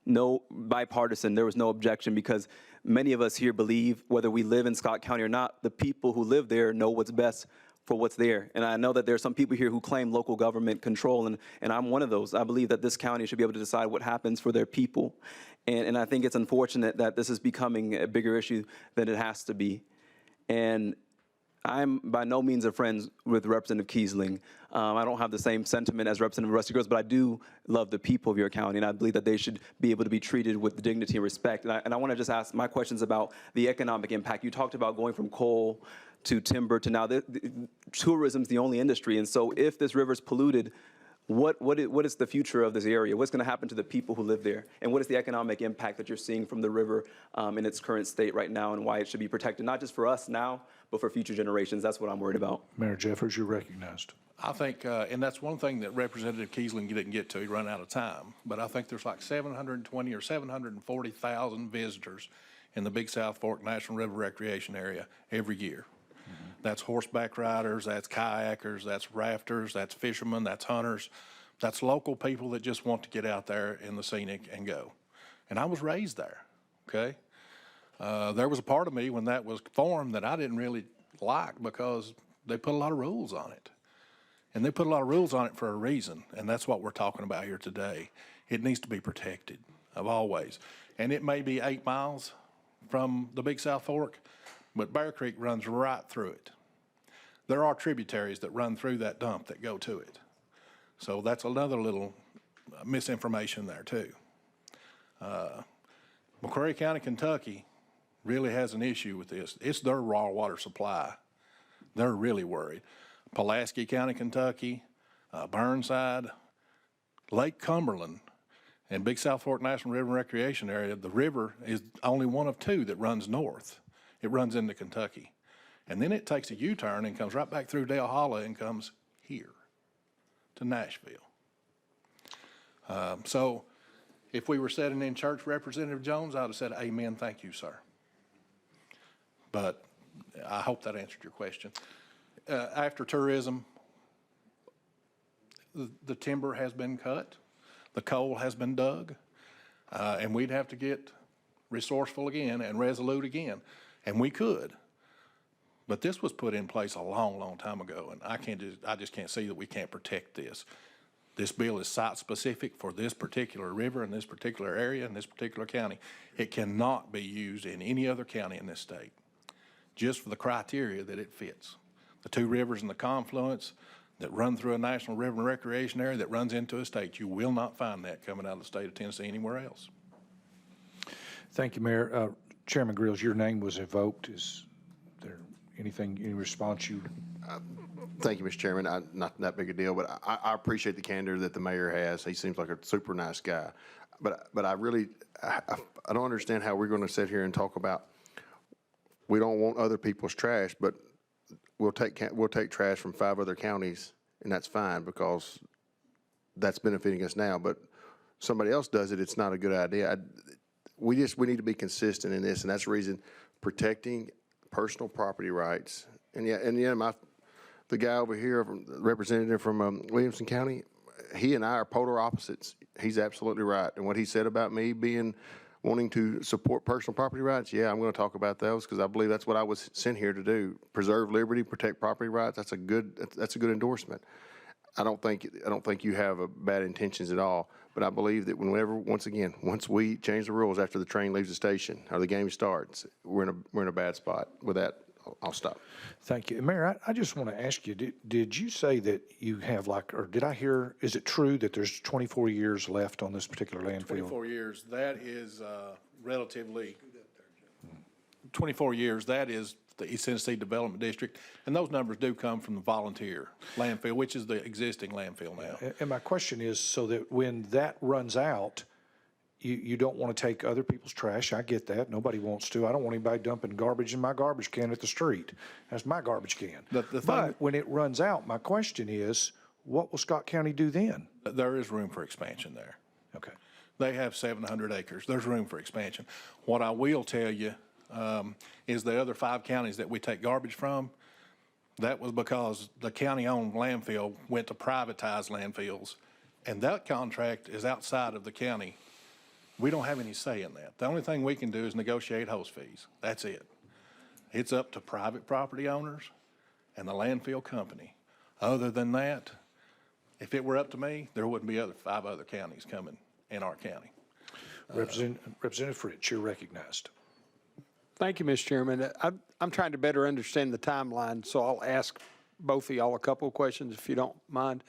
No bipartisan, there was no objection because many of us here believe, whether we live in Scott County or not, the people who live there know what's best for what's there. And I know that there are some people here who claim local government control, and I'm one of those. I believe that this county should be able to decide what happens for their people. And I think it's unfortunate that this is becoming a bigger issue than it has to be. And I'm by no means a friend with Representative Kiesling. I don't have the same sentiment as Representative Rusty Girls, but I do love the people of your county, and I believe that they should be able to be treated with dignity and respect. And I want to just ask my questions about the economic impact. You talked about going from coal to timber to now tourism is the only industry. And so if this river is polluted, what is the future of this area? What's going to happen to the people who live there? And what is the economic impact that you're seeing from the river in its current state right now, and why it should be protected, not just for us now, but for future generations? That's what I'm worried about. Mayor Jeffers, you're recognized. I think, and that's one thing that Representative Kiesling didn't get to, he ran out of time, but I think there's like 720 or 740,000 visitors in the Big South Fork National River Recreation Area every year. That's horseback riders, that's kayakers, that's rafters, that's fishermen, that's hunters, that's local people that just want to get out there in the scenic and go. And I was raised there, okay? There was a part of me when that was formed that I didn't really like because they put a lot of rules on it. And they put a lot of rules on it for a reason, and that's what we're talking about here today. It needs to be protected, of always. And it may be 8 miles from the Big South Fork, but Bear Creek runs right through it. There are tributaries that run through that dump that go to it. So that's another little misinformation there too. McCreary County, Kentucky really has an issue with this. It's their raw water supply. They're really worried. Pulaski County, Kentucky, Burnside, Lake Cumberland, and Big South Fork National River and Recreation Area, the river is only one of 2 that runs north. It runs into Kentucky. And then it takes a U-turn and comes right back through Dale Hollow and comes here to Nashville. So if we were sitting in church, Representative Jones, I'd have said, amen, thank you, sir. But I hope that answered your question. After tourism, the timber has been cut, the coal has been dug, and we'd have to get resourceful again and resolute again. And we could, but this was put in place a long, long time ago, and I just can't see that we can't protect this. This bill is site-specific for this particular river in this particular area in this particular county. It cannot be used in any other county in this state, just for the criteria that it fits. The 2 rivers and the confluence that run through a national river and recreation area that runs into a state, you will not find that coming out of the state of Tennessee anywhere else. Thank you, Mayor. Chairman Grills, your name was evoked. Is there anything, any response you? Thank you, Mr. Chairman. Not that big a deal, but I appreciate the candor that the mayor has. He seems like a super nice guy. But I really, I don't understand how we're going to sit here and talk about, we don't want other people's trash, but we'll take trash from 5 other counties, and that's fine because that's benefiting us now. But somebody else does it, it's not a good idea. We need to be consistent in this, and that's the reason protecting personal property rights. And the guy over here, representative from Williamson County, he and I are polar opposites. He's absolutely right. And what he said about me wanting to support personal property rights, yeah, I'm going to talk about those because I believe that's what I was sent here to do: preserve liberty, protect property rights. That's a good endorsement. I don't think you have bad intentions at all. But I believe that once we change the rules after the train leaves the station or the game starts, we're in a bad spot. With that, I'll stop. Thank you. Mayor, I just want to ask you, did you say that you have or did I hear, is it true that there's 24 years left on this particular landfill? 24 years, that is relatively, 24 years, that is the East Tennessee Development District, and those numbers do come from the volunteer landfill, which is the existing landfill now. And my question is, so that when that runs out, you don't want to take other people's trash. I get that. Nobody wants to. I don't want anybody dumping garbage in my garbage can at the street. That's my garbage can. But when it runs out, my question is, what will Scott County do then? There is room for expansion there. Okay. They have 700 acres. There's room for expansion. What I will tell you is the other 5 counties that we take garbage from, That was because the county-owned landfill went to privatized landfills, and that contract is outside of the county. We don't have any say in that. The only thing we can do is negotiate host fees. That's it. It's up to private property owners and the landfill company. Other than that, if it were up to me, there wouldn't be 5 other counties coming in our county. Representative Fritz, you're recognized. Thank you, Mr. Chairman. I'm trying to better understand the timeline, so I'll ask both of y'all a couple of questions, if you don't mind.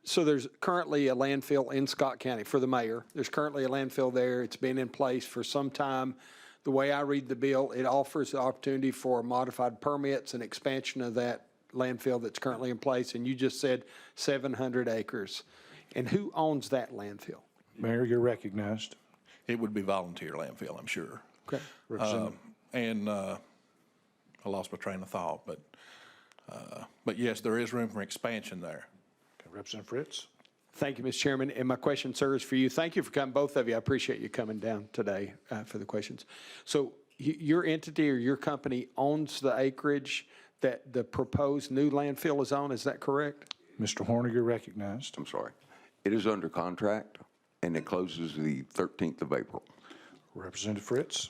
So there's currently a landfill in Scott County for the mayor. There's currently a landfill there. It's been in place for some time. The way I read the bill, it offers the opportunity for modified permits and expansion of that landfill that's currently in place, and you just said 700 acres. And who owns that landfill? Mayor, you're recognized. It would be volunteer landfill, I'm sure. Okay. And I lost my train of thought, but yes, there is room for expansion there. Okay, Representative Fritz. Thank you, Mr. Chairman. And my question, sir, is for you. Thank you for coming, both of you. I appreciate you coming down today for the questions. So your entity or your company owns the acreage that the proposed new landfill is on, is that correct? Mr. Horner, you're recognized. I'm sorry. It is under contract, and it closes the 13th of April. Representative Fritz.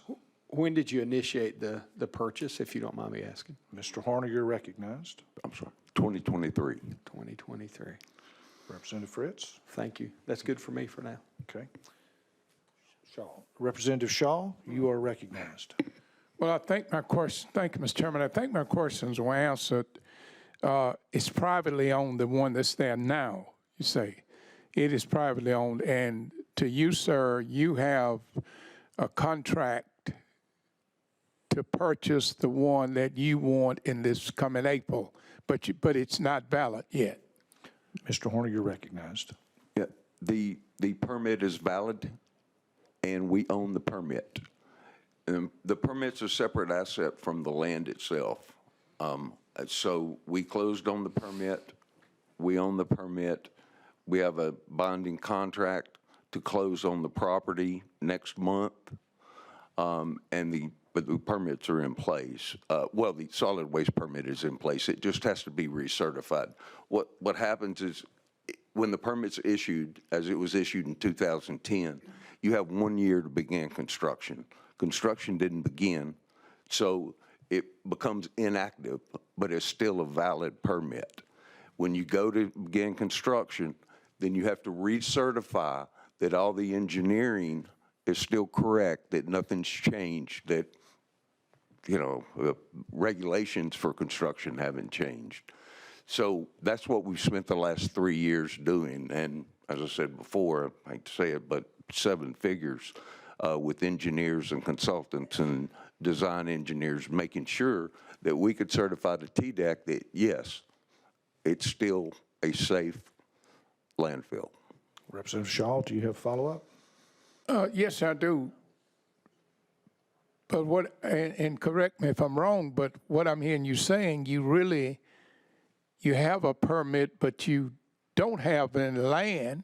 When did you initiate the purchase, if you don't mind me asking? Mr. Horner, you're recognized. I'm sorry, 2023. 2023. Representative Fritz. Thank you. That's good for me for now. Okay. Shaw. Representative Shaw, you are recognized. Well, I think my question, thank you, Mr. Chairman. I think my questions were answered. It's privately owned, the one that's there now, you say. It is privately owned. And to you, sir, you have a contract to purchase the one that you want in this coming April, but it's not valid yet. Mr. Horner, you're recognized. Yeah, the permit is valid, and we own the permit. The permit's a separate asset from the land itself. So we closed on the permit. We own the permit. We have a binding contract to close on the property next month, but the permits are in place. Well, the solid waste permit is in place. It just has to be recertified. What happens is when the permit's issued, as it was issued in 2010, you have 1 year to begin construction. Construction didn't begin, so it becomes inactive, but it's still a valid permit. When you go to begin construction, then you have to recertify that all the engineering is still correct, that nothing's changed, that, you know, regulations for construction haven't changed. So that's what we've spent the last 3 years doing. And as I said before, I hate to say it, but 7 figures with engineers and consultants and design engineers, making sure that we could certify to TDEC that, yes, it's still a safe landfill. Representative Shaw, do you have follow-up? Yes, I do. But and correct me if I'm wrong, but what I'm hearing you saying, you have a permit, but you don't have any land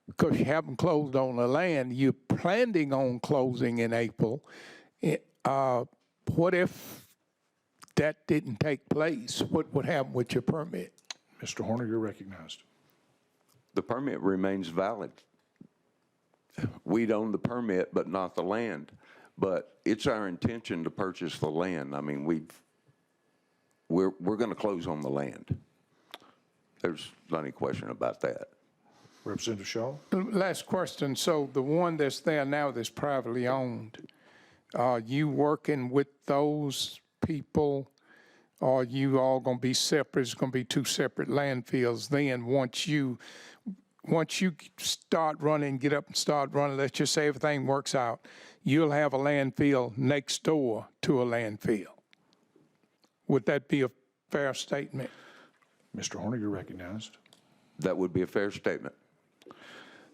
because you haven't closed on the land. You're planning on closing in April. What if that didn't take place? What would happen with your permit? Mr. Horner, you're recognized. The permit remains valid. We'd own the permit, but not the land. But it's our intention to purchase the land. I mean, we're going to close on the land. There's not any question about that. Representative Shaw. Last question. So the one that's there now that's privately owned, are you working with those people? Or are you all going to be separate? It's going to be 2 separate landfills then once you start running, get up and start running, let's just say everything works out, you'll have a landfill next door to a landfill. Would that be a fair statement? Mr. Horner, you're recognized. That would be a fair statement.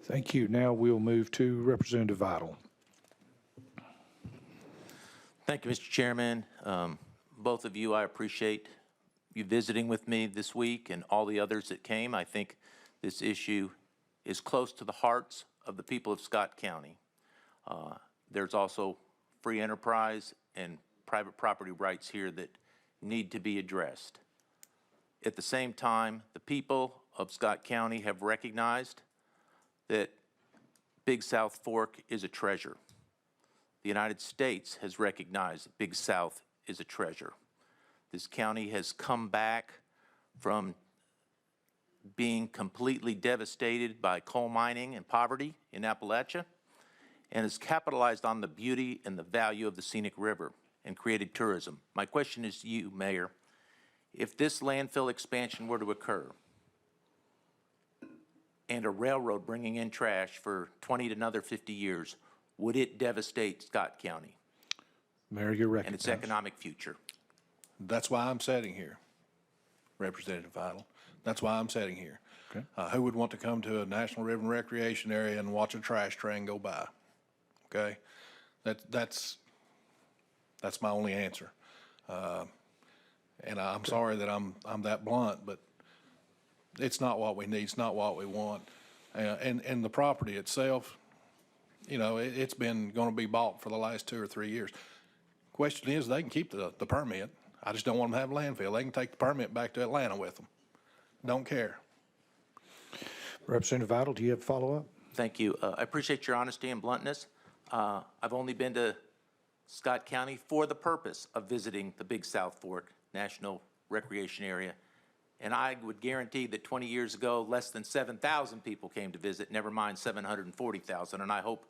Thank you. Now we'll move to Representative Vital. Thank you, Mr. Chairman. Both of you, I appreciate you visiting with me this week and all the others that came. I think this issue is close to the hearts of the people of Scott County. There's also free enterprise and private property rights here that need to be addressed. At the same time, the people of Scott County have recognized that Big South Fork is a treasure. The United States has recognized that Big South is a treasure. This county has come back from being completely devastated by coal mining and poverty in Appalachia, and has capitalized on the beauty and the value of the scenic river and created tourism. My question is to you, Mayor. If this landfill expansion were to occur and a railroad bringing in trash for 20 to another 50 years, would it devastate Scott County Mayor, you're and its recognized. economic future? That's why I'm sitting here, Representative Vital. That's why I'm sitting here. Okay. Who would want to come to a National River and Recreation area and watch a trash train go by? Okay? That's my only answer. And I'm sorry that I'm that blunt, but it's not what we need, it's not what we want. And the property itself, you know, it's been gonna be bought for the last 2 or 3 years. Question is, they can keep the permit. I just don't want them to have a landfill. They can take the permit back to Atlanta with them. Don't care. Representative Vital, do you have a follow-up? Thank you. I appreciate your honesty and bluntness. I've only been to Scott County for the purpose of visiting the Big South Fork National Recreation Area. And I would guarantee that 20 years ago, less than 7,000 people came to visit, never mind 740,000. And I hope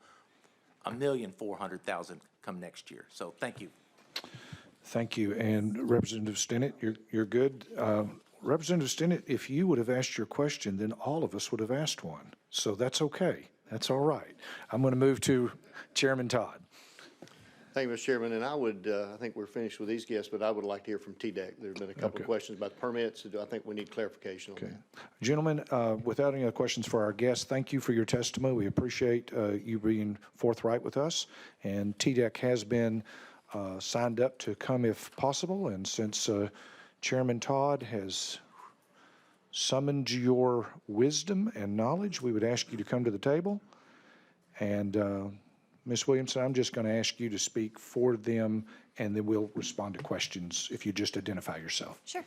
1,400,000 come next year. So thank you. Thank you. And Representative Stinnett, you're good. Representative Stinnett, if you would have asked your question, then all of us would have asked one. So that's okay. That's all right. I'm going to move to Chairman Todd. Thank you, Mr. Chairman, and I would, I think we're finished with these guests, but I would like to hear from TDEC. There's been a couple Okay. of questions about the permits, I think we need clarification on Okay. that. Gentlemen, without any other questions for our guests, thank you for your testimony. We appreciate you being forthright with us. And TDEC has been signed up to come if possible. And since Chairman Todd has summoned your wisdom and knowledge, we would ask you to come to the table. And Ms. Williamson, I'm just going to ask you to speak for them, and then we'll respond to questions if you just identify yourself. Sure.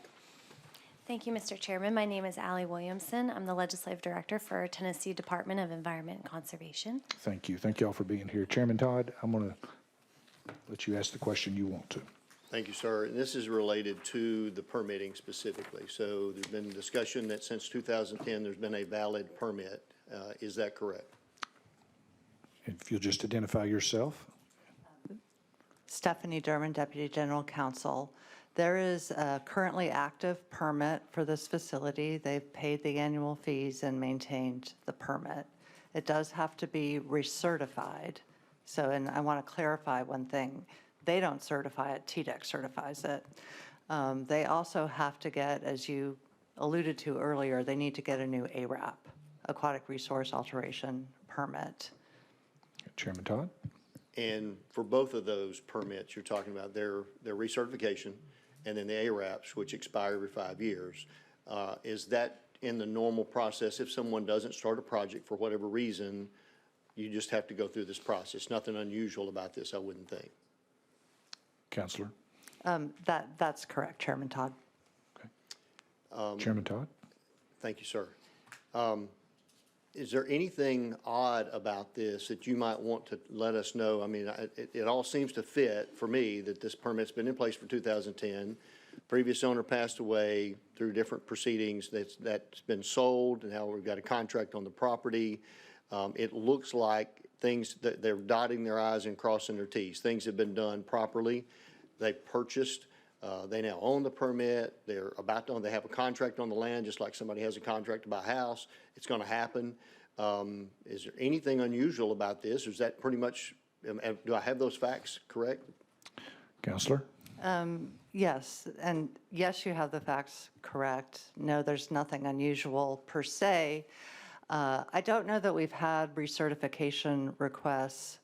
Thank you, Mr. Chairman. My name is Allie Williamson. I'm the Legislative Director for Tennessee Department of Environment and Conservation. Thank you. Thank you all for being here. Chairman Todd, I'm going to let you ask the question you want to. Thank you, sir. And this is related to the permitting specifically. So there's been discussion that since 2010, there's been a valid permit. Is that correct? If you'll just identify yourself. Stephanie Derman, Deputy General Counsel. There is a currently active permit for this facility. They've paid the annual fees and maintained the permit. It does have to be recertified. So, and I want to clarify one thing. They don't certify it, TDEC certifies it. They also have to get, as you alluded to earlier, they need to get a new ARAP, Aquatic Resource Alteration Permit. Chairman Todd? And for both of those permits, you're talking about their recertification and then the ARAPs, which expire every 5 years. Is that in the normal process? If someone doesn't start a project for whatever reason, you just have to go through this process. Nothing unusual about this, I wouldn't think. Counselor? That's correct, Chairman Todd. Chairman Todd? Thank you, sir. Is there anything odd about this that you might want to let us know? I mean, it all seems to fit for me that this permit's been in place for 2010. Previous owner passed away through different proceedings. That's been sold, and now we've got a contract on the property. It looks like things that they're dotting their I's and crossing their T's. Things have been done properly. They purchased. They now own the permit. They're about to, they have a contract on the land, just like somebody has a contract to buy a house. It's going to happen. Is there anything unusual about this? Or is that pretty much, do I have those facts correct? Counselor? Yes, and yes, you have the facts correct. No, there's nothing unusual per se. I don't know that we've had recertification requests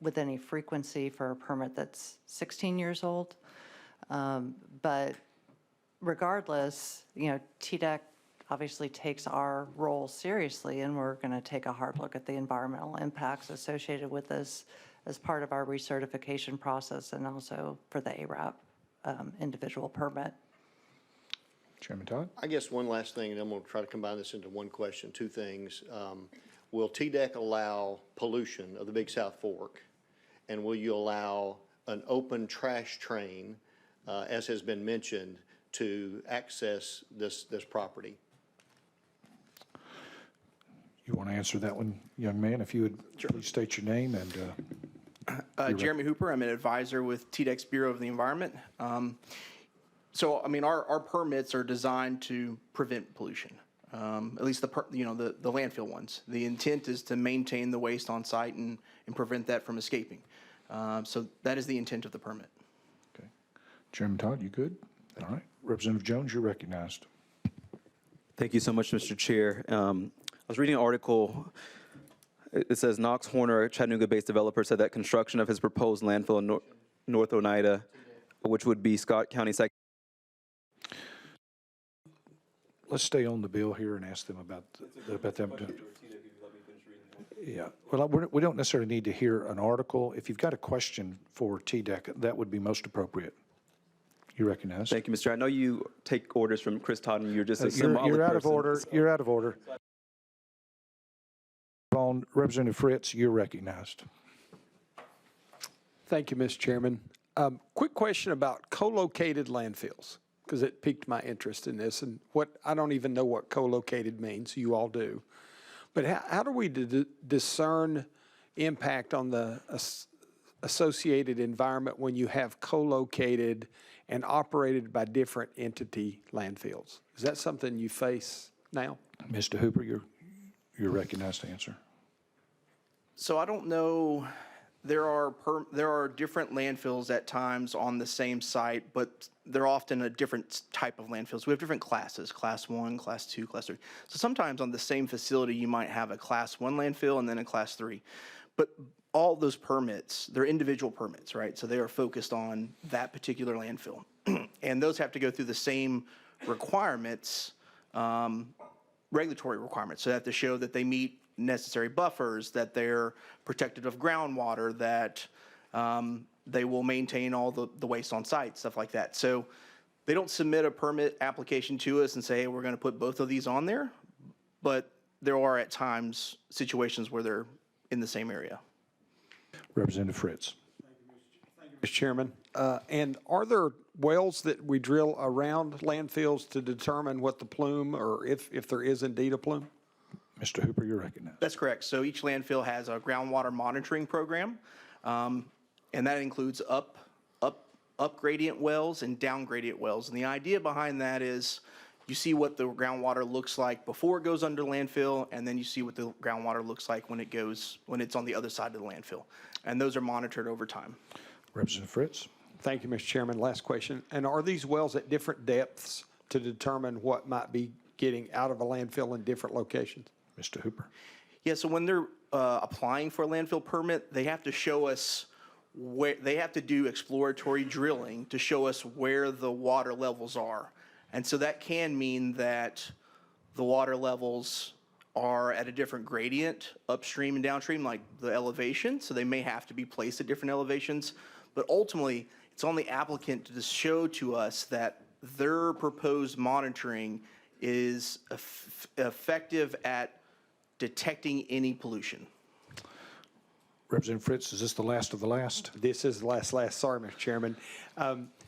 with any frequency for a permit that's 16 years old. But regardless, you know, TDEC obviously takes our role seriously, and we're going to take a hard look at the environmental impacts associated with this as part of our recertification process and also for the ARAP individual permit. Chairman Todd? I guess one last thing, and I'm going to try to combine this into one question, two things. Will TDEC allow pollution of the Big South Fork? And will you allow an open trash train, as has been mentioned, to access this property? You want to answer that one, young man? If you would please state your name and. Jeremy Hooper, I'm an advisor with TDEC's Bureau of the Environment. So, I mean, our permits are designed to prevent pollution, at least the landfill ones. The intent is to maintain the waste on site and prevent that from escaping. So that is the intent of the permit. Okay. Chairman Todd, you good? All right. Representative Jones, you're recognized. Thank you so much, Mr. Chair. I was reading an article. It says Knox Horner, a Chattanooga-based developer, said that construction of his proposed landfill in North Oneida, which would be Scott County second. Let's stay on the bill here and ask them about them. Yeah, well, we don't necessarily need to hear an article. If you've got a question for TDEC, that would be most appropriate. You recognize? Thank you, Mr. Chair. I know you take orders from Chris Todd, and you're just a You're out of order. You're out of order. On Representative Fritz, you're recognized. Thank you, Mr. Chairman. Quick question about co-located landfills, because it piqued my interest in this. And I don't even know what co-located means. You all do. But how do we discern impact on the associated environment when you have co-located and operated by different entity landfills? Is that something you face now? Mr. Hooper, you're recognized to answer. So I don't know. There are different landfills at times on the same site, but they're often a different type of landfills. We have different classes, class 1, class 2, class 3. So sometimes on the same facility, you might have a class 1 landfill and then a class 3. But all those permits, they're individual permits, right? So they are focused on that particular landfill. And those have to go through the same requirements, regulatory requirements. So they have to show that they meet necessary buffers, that they're protective of groundwater, that they will maintain all the waste on site, stuff like that. So they don't submit a permit application to us and say, hey, we're going to put both of these on there, but there are at times situations where they're in the same area. Representative Fritz. Mr. Chairman, and are there wells that we drill around landfills to determine what the plume, or if there is indeed a plume? Mr. Hooper, you're recognized. That's correct. So each landfill has a groundwater monitoring program, and that includes up gradient wells and down gradient wells. And the idea behind that is you see what the groundwater looks like before it goes under landfill, and then you see what the groundwater looks like when it's on the other side of the landfill. And those are monitored over time. Representative Fritz. Thank you, Mr. Chairman. Last question. And are these wells at different depths to determine what might be getting out of a landfill in different locations? Mr. Hooper. Yeah, so when they're applying for a landfill permit, they have to show us where, they have to do exploratory drilling to show us where the water levels are. And so that can mean that the water levels are at a different gradient upstream and downstream, like the elevation. So they may have to be placed at different elevations. But ultimately, it's on the applicant to show to us that their proposed monitoring is effective at detecting any pollution. Representative Fritz, is this the last of the last? This is the last. Sorry, Mr. Chairman.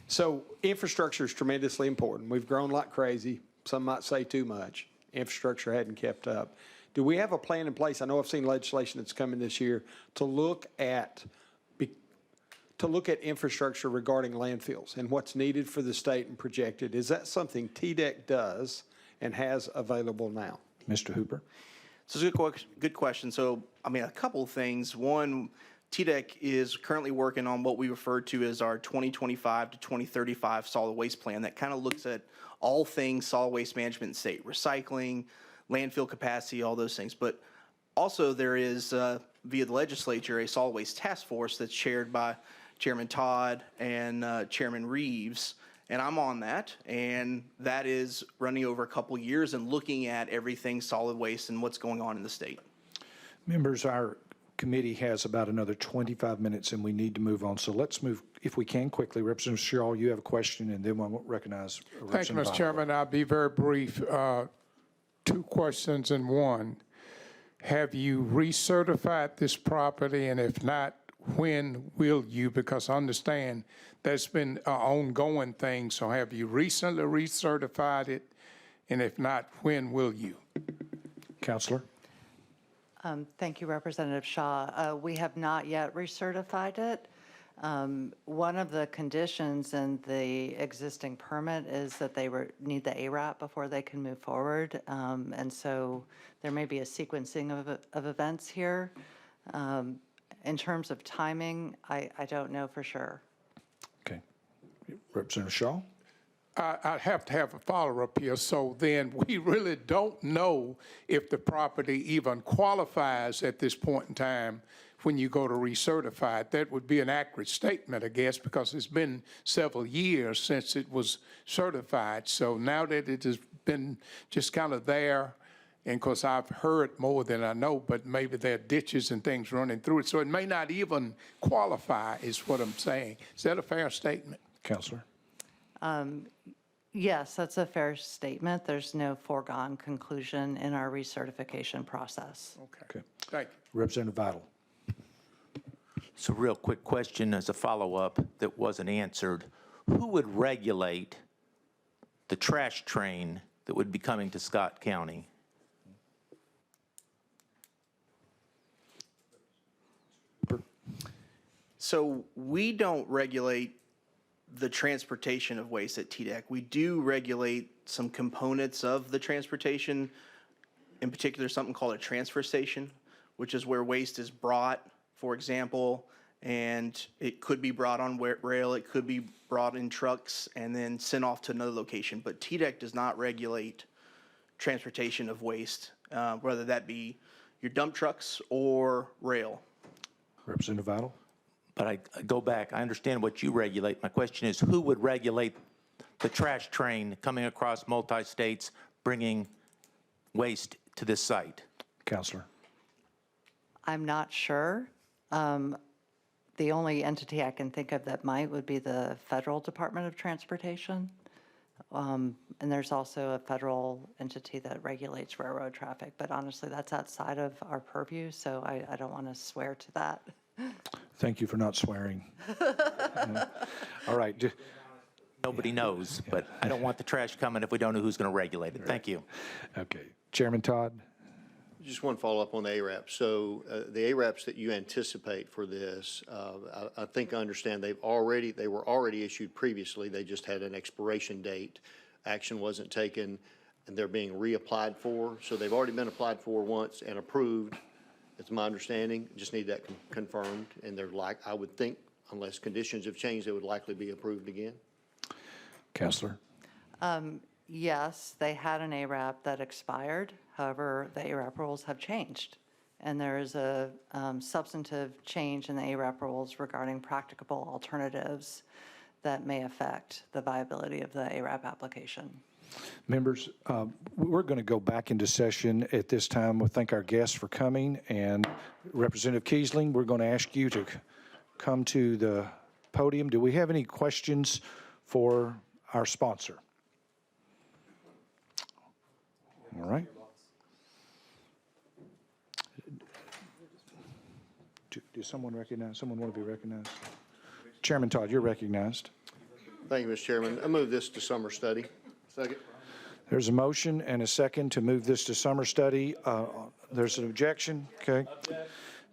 So infrastructure is tremendously important. We've grown like crazy. Some might say too much. Infrastructure hadn't kept up. Do we have a plan in place? I know I've seen legislation that's coming this year to look at infrastructure regarding landfills and what's needed for the state and projected. Is that something TDEC does and has available now? Mr. Hooper. So it's a good question. So, I mean, a couple of things. One, TDEC is currently working on what we refer to as our 2025 to 2035 solid waste plan that kind of looks at all things solid waste management in state, recycling, landfill capacity, all those things. But also there is, via the legislature, a solid waste task force that's chaired by Chairman Todd and Chairman Reeves. And I'm on that, and that is running over a couple years and looking at everything solid waste and what's going on in the state. Members, our committee has about another 25 minutes, and we need to move on. So let's move, if we can, quickly. Representative Sherrill, you have a question, and then we'll recognize Thank you, Representative Mr. Viola. Chairman. I'll be very brief. Two questions in one. Have you recertified this property, and if not, when will you? Because I understand that's been an ongoing thing, so have you recently recertified it? And if not, when will you? Counselor? Thank you, Representative Shaw. We have not yet recertified it. One of the conditions in the existing permit is that they need the ARAP before they can move forward. And so there may be a sequencing of events here. In terms of timing, I don't know for sure. Okay. Representative Shaw? I have to have a follow-up here. So then we really don't know if the property even qualifies at this point in time when you go to recertify it. That would be an accurate statement, I guess, because it's been several years since it was certified. So now that it has been just kind of there, and of course I've heard more than I know, but maybe there are ditches and things running through it. So it may not even qualify is what I'm saying. Is that a fair statement? Counselor? Yes, that's a fair statement. There's no foregone conclusion in our recertification process. Okay. Thank you. Representative Vital? So real quick question as a follow-up that wasn't answered. Who would regulate the trash train that would be coming to Scott County? So we don't regulate the transportation of waste at TDEC. We do regulate some components of the transportation, in particular something called a transfer station, which is where waste is brought, for example, and it could be brought on rail, it could be brought in trucks and then sent off to another location. But TDEC does not regulate transportation of waste, whether that be your dump trucks or rail. Representative Vital? But I go back, I understand what you regulate. My question is, who would regulate the trash train coming across multi-states, bringing waste to this site? Counselor? I'm not sure. The only entity I can think of that might would be the Federal Department of Transportation. And there's also a federal entity that regulates railroad traffic, but honestly, that's outside of our purview, so I don't want to swear to that. Thank you for not swearing. All right. Nobody knows, but I don't want the trash coming if we don't know who's going to regulate it. Thank you. Okay. Chairman Todd? Just one follow-up on the ARAP. So the ARAPs that you anticipate for this, I think I understand they were already issued previously. They just had an expiration date. Action wasn't taken, and they're being reapplied for. So they've already been applied for once and approved. That's my understanding. Just need that confirmed. And they're I would think, unless conditions have changed, they would likely be approved again. Counselor? Yes, they had an ARAP that expired. However, the ARAP rules have changed. And there is a substantive change in the ARAP rules regarding practicable alternatives that may affect the viability of the ARAP application. Members, we're going to go back into session at this time. We thank our guests for coming. And Representative Kiesling, we're going to ask you to come to the podium. Do we have any questions for our sponsor? All right. Does someone recognize? Someone want to be recognized? Chairman Todd, you're recognized. Thank you, Mr. Chairman. I move this to summer study. Second. There's a motion and a second to move this to summer study. There's an objection, okay?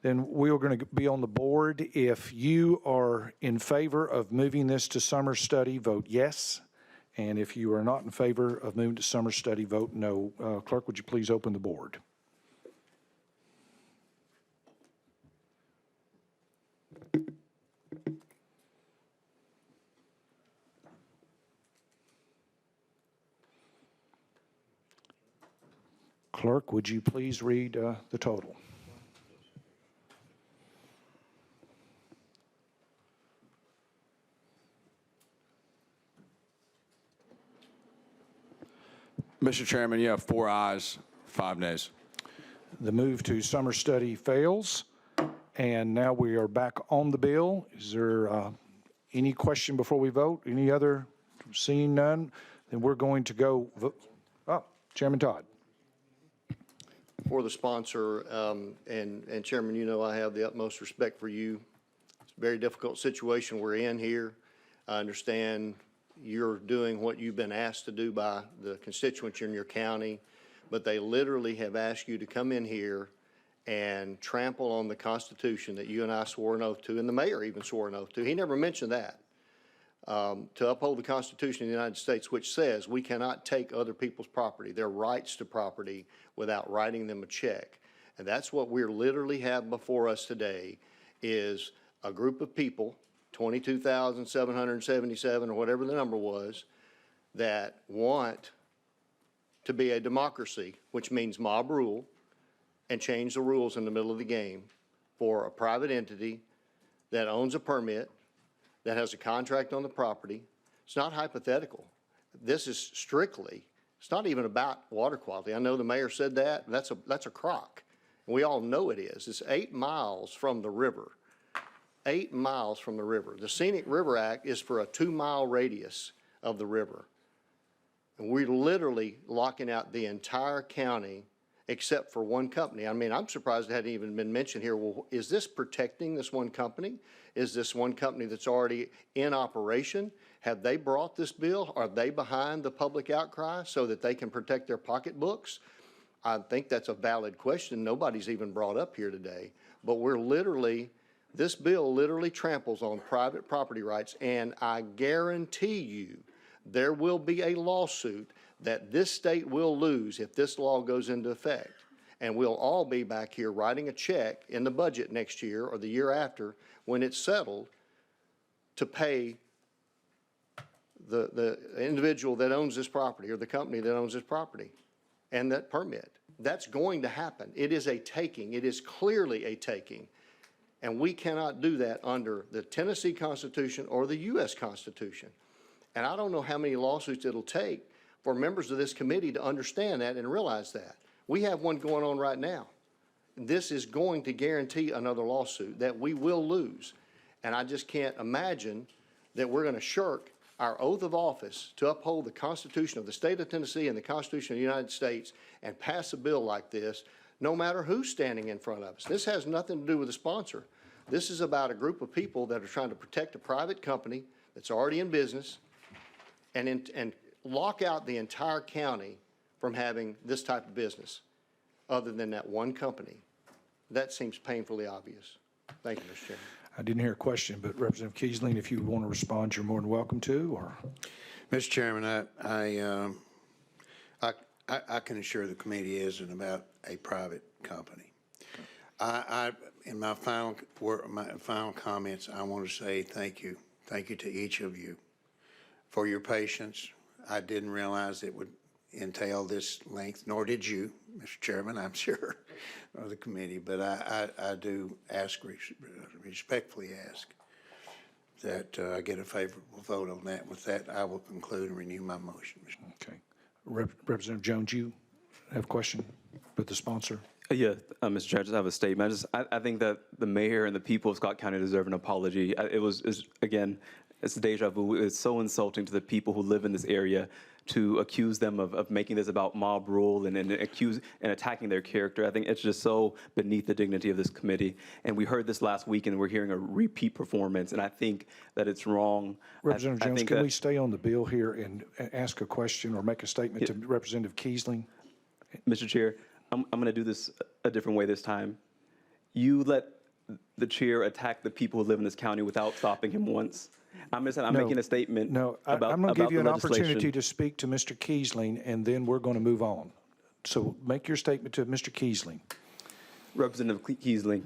Then we are going to be on the board. If you are in favor of moving this to summer study, vote yes. And if you are not in favor of moving to summer study, vote no. Clerk, would you please open the board? Clerk, would you please read the total? Mr. Chairman, you have 4 ayes, 5 nays. The move to summer study fails. And now we are back on the bill. Is there any question before we vote? Any other? Seeing none, then we're going to go. Chairman Todd. For the sponsor, and Chairman, you know I have the utmost respect for you. It's a very difficult situation we're in here. I understand you're doing what you've been asked to do by the constituents in your county, but they literally have asked you to come in here and trample on the Constitution that you and I swore an oath to, and the mayor even swore an oath to. He never mentioned that. To uphold the Constitution of the United States, which says we cannot take other people's property, their rights to property, without writing them a check. And that's what we literally have before us today, is a group of people, 22,777 or whatever the number was, that want to be a democracy, which means mob rule, and change the rules in the middle of the game for a private entity that owns a permit, that has a contract on the property. It's not hypothetical. This is strictly, it's not even about water quality. I know the mayor said that, and that's a crock. And we all know it is. It's 8 miles from the river. 8 miles from the river. The Scenic River Act is for a 2-mile radius of the river. And we're literally locking out the entire county except for one company. I mean, I'm surprised it hadn't even been mentioned here. Well, is this protecting this one company? Is this one company that's already in operation? Have they brought this bill? Are they behind the public outcry so that they can protect their pocketbooks? I think that's a valid question. Nobody's even brought up here today. But we're literally, this bill literally tramples on private property rights, and I guarantee you there will be a lawsuit that this state will lose if this law goes into effect. And we'll all be back here writing a check in the budget next year or the year after when it's settled to pay the individual that owns this property or the company that owns this property and that permit. That's going to happen. It is a taking. It is clearly a taking. And we cannot do that under the Tennessee Constitution or the U.S. Constitution. And I don't know how many lawsuits it'll take for members of this committee to understand that and realize that. We have one going on right now. This is going to guarantee another lawsuit that we will lose. And I just can't imagine that we're going to shirk our oath of office to uphold the Constitution of the state of Tennessee and the Constitution of the United States and pass a bill like this, no matter who's standing in front of us. This has nothing to do with the sponsor. This is about a group of people that are trying to protect a private company that's already in business and lock out the entire county from having this type of business other than that one company. That seems painfully obvious. Thank you, Mr. Chairman. I didn't hear a question, but Representative Kiesling, if you want to respond, you're more than welcome to. Or Mr. Chairman, I can assure the committee isn't about a private company. In my final comments, I want to say thank you. Thank you to each of you for your patience. I didn't realize it would entail this length, nor did you, Mr. Chairman, I'm sure, of the committee. But I do respectfully ask that I get a favorable vote on that. With that, I will conclude and renew my motion. Okay. Representative Jones, you have a question with the sponsor? Yeah, Mr. Chair, I just have a statement. I think that the mayor and the people of Scott County deserve an apology. Again, it's deja vu. It's so insulting to the people who live in this area to accuse them of making this about mob rule and attacking their character. I think it's just so beneath the dignity of this committee. And we heard this last week, and we're hearing a repeat performance. And I think that it's wrong. Representative Jones, can we stay on the bill here and ask a question or make a statement to Representative Kiesling? Mr. Chair, I'm going to do this a different way this time. You let the chair attack the people who live in this county without stopping him once. I'm making a statement. No, I'm going to give you an opportunity to speak to Mr. Kiesling, and then we're going to move on. So make your statement to Mr. Kiesling. Representative Kiesling,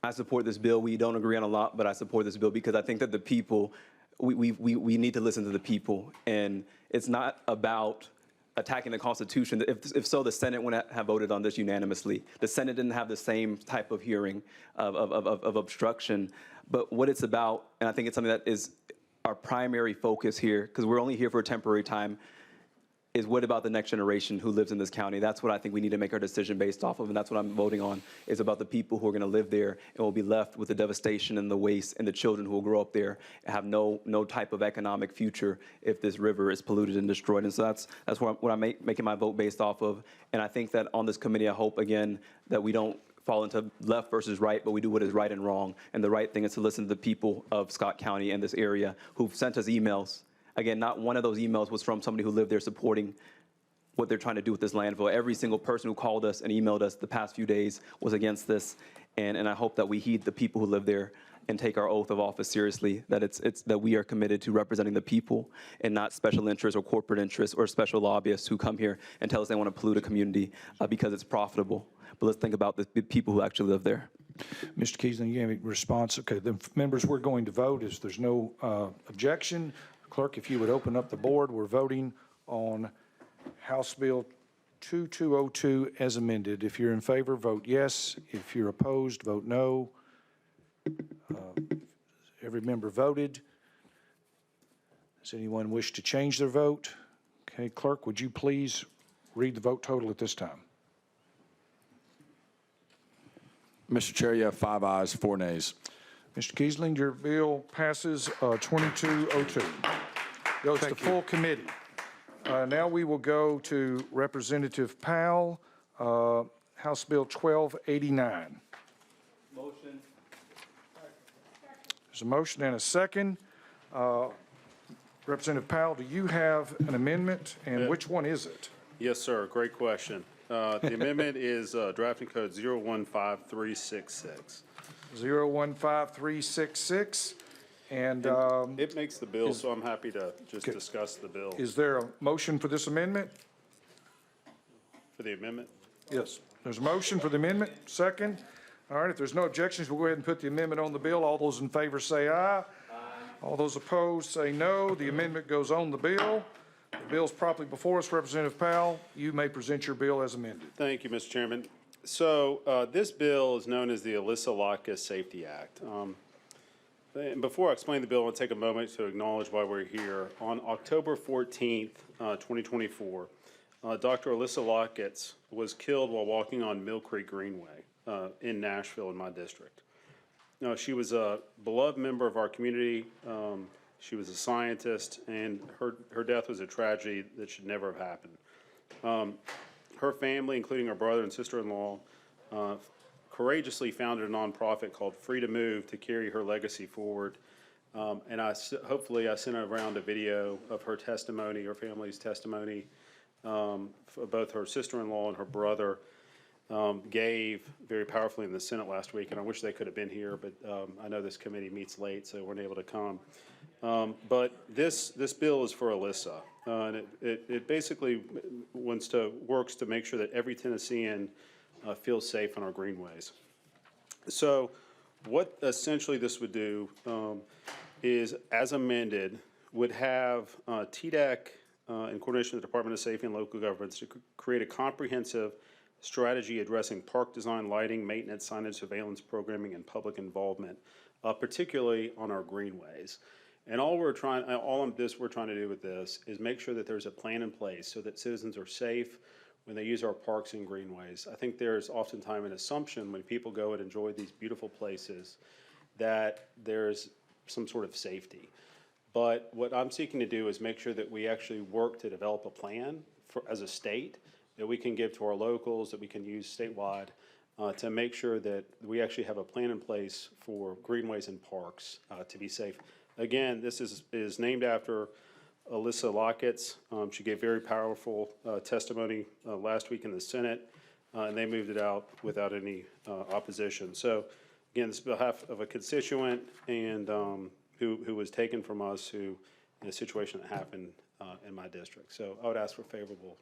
I support this bill. We don't agree on a lot, but I support this bill because I think that the people, we need to listen to the people. And it's not about attacking the Constitution. If so, the Senate wouldn't have voted on this unanimously. The Senate didn't have the same type of hearing of obstruction. But what it's about, and I think it's something that is our primary focus here, because we're only here for a temporary time, is what about the next generation who lives in this county? That's what I think we need to make our decision based off of, and that's what I'm voting on, is about the people who are going to live there and will be left with the devastation and the waste, and the children who will grow up there and have no type of economic future if this river is polluted and destroyed. And so that's what I'm making my vote based off of. And I think that on this committee, I hope, again, that we don't fall into left versus right, but we do what is right and wrong. And the right thing is to listen to the people of Scott County and this area who've sent us emails. Again, not one of those emails was from somebody who lived there supporting what they're trying to do with this landfill. Every single person who called us and emailed us the past few days was against this. And I hope that we heed the people who live there and take our oath of office seriously, that it's that we are committed to representing the people and not special interests or corporate interests or special lobbyists who come here and tell us they want to pollute a community because it's profitable. But let's think about the people who actually live there. Mr. Kiesling, you have a response? Okay, then members, we're going to vote. If there's no objection, clerk, if you would open up the board, we're voting on House Bill 2202 as amended. If you're in favor, vote yes. If you're opposed, vote no. Every member voted. Does anyone wish to change their vote? Okay, clerk, would you please read the vote total at this time? Mr. Chair, you have 5 ayes, 4 nays. Mr. Kiesling, your bill passes 2202. Goes to full committee. Now we will go to Representative Powell, House Bill 1289. Motion. There's a motion and a second. Representative Powell, do you have an amendment, and which one is it? Yes, sir. Great question. The amendment is drafting code 015366. 015366. And it makes the bill, so I'm happy to just discuss the bill. Is there a motion for this amendment? For the amendment? Yes. There's a motion for the amendment. Second. All right, if there's no objections, we'll go ahead and put the amendment on the bill. All those in favor say aye. Aye. All those opposed say no. The amendment goes on the bill. The bill's properly before us. Representative Powell, you may present your bill as amended. Thank you, Mr. Chairman. So this bill is known as the Alyssa Lackas Safety Act. And before I explain the bill, I'll take a moment to acknowledge why we're here. On October 14th, 2024, Dr. Alyssa Lackas was killed while walking on Mill Creek Greenway in Nashville, in my district. Now, she was a beloved member of our community. She was a scientist, and her death was a tragedy that should never have happened. Her family, including her brother and sister-in-law, courageously founded a nonprofit called Free to Move to carry her legacy forward. And hopefully I sent around a video of her testimony, her family's testimony, both her sister-in-law and her brother gave very powerfully in the Senate last week. And I wish they could have been here, but I know this committee meets late, so weren't able to come. But this bill is for Alyssa. And it basically works to make sure that every Tennessean feels safe on our greenways. So what essentially this would do is, as amended, would have TDEC, in coordination with the Department of Safety and local governments, to create a comprehensive strategy addressing park design, lighting, maintenance, signage, surveillance, programming, and public involvement, particularly on our greenways. And all we're trying to do with this is make sure that there's a plan in place so that citizens are safe when they use our parks and greenways. I think there's oftentimes an assumption when people go and enjoy these beautiful places that there's some sort of safety. But what I'm seeking to do is make sure that we actually work to develop a plan as a state that we can give to our locals, that we can use statewide, to make sure that we actually have a plan in place for greenways and parks to be safe. Again, this is named after Alyssa Lackas. She gave very powerful testimony last week in the Senate, and they moved it out without any opposition. So, again, this is on behalf of a constituent and who was taken from us, in a situation that happened in my district. So I would ask for favorable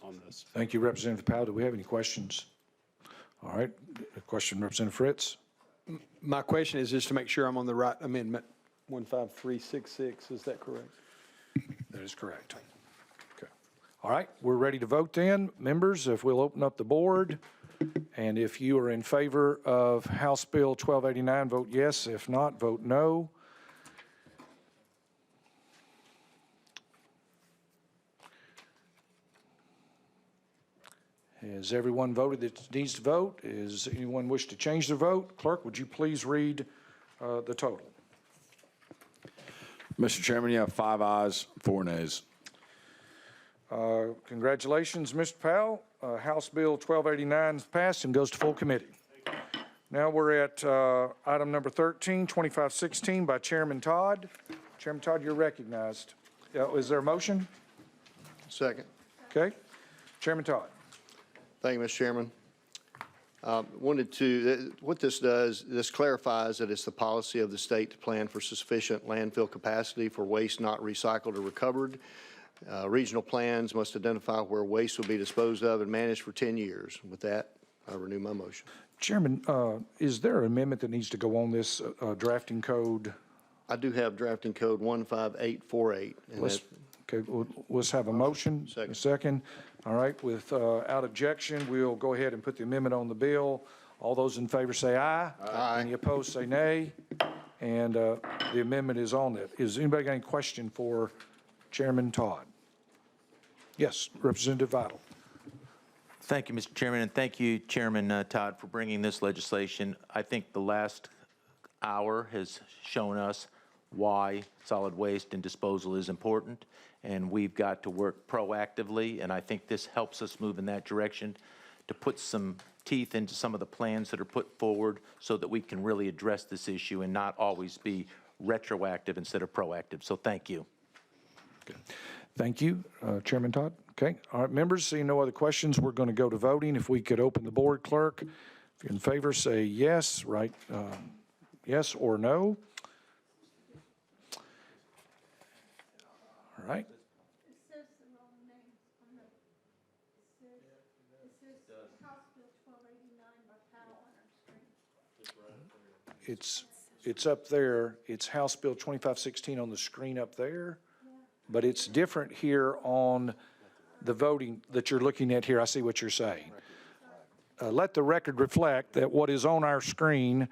on this. Thank you, Representative Powell. Do we have any questions? All right. A question, Representative Fritz. My question is just to make sure I'm on the right amendment, 15366. Is that correct? That is correct. Okay. All right. We're ready to vote then. Members, if we'll open up the board. And if you are in favor of House Bill 1289, vote yes. If not, vote no. Has everyone voted that needs to vote? Is anyone wish to change their vote? Clerk, would you please read the total? Mr. Chairman, you have 5 ayes, 4 nays. Congratulations, Mr. Powell. House Bill 1289 is passed and goes to full committee. Now we're at item number 13, 2516 by Chairman Todd. Chairman Todd, you're recognized. Is there a motion? Second. Okay. Chairman Todd. Thank you, Mr. Chairman. What this does, this clarifies that it's the policy of the state to plan for sufficient landfill capacity for waste not recycled or recovered. Regional plans must identify where waste will be disposed of and managed for 10 years. With that, I renew my motion. Chairman, is there an amendment that needs to go on this drafting code? I do have drafting code 15848. Let's have a motion. Second. A second. All right, without objection, we'll go ahead and put the amendment on the bill. All those in favor say aye. Aye. Any opposed say nay. And the amendment is on it. Is anybody got any question for Chairman Todd? Yes, Representative Vital. Thank you, Mr. Chairman, and thank you, Chairman Todd, for bringing this legislation. I think the last hour has shown us why solid waste and disposal is important, and we've got to work proactively, and I think this helps us move in that direction to put some teeth into some of the plans that are put forward so that we can really address this issue and not always be retroactive instead of proactive. So thank you. Okay. Thank you, Chairman Todd. Okay. All right, members, seeing no other questions, we're going to go to voting. If we could open the board, clerk. If you're in favor, say yes, right? Yes or no. All right. It says the wrong name on the, it says House Bill 1289 by Powell on our screen. It's up there. It's House Bill 2516 on the screen up there, but it's different here on the voting that you're looking at here. I see what you're saying. Let the record reflect that what is on our screen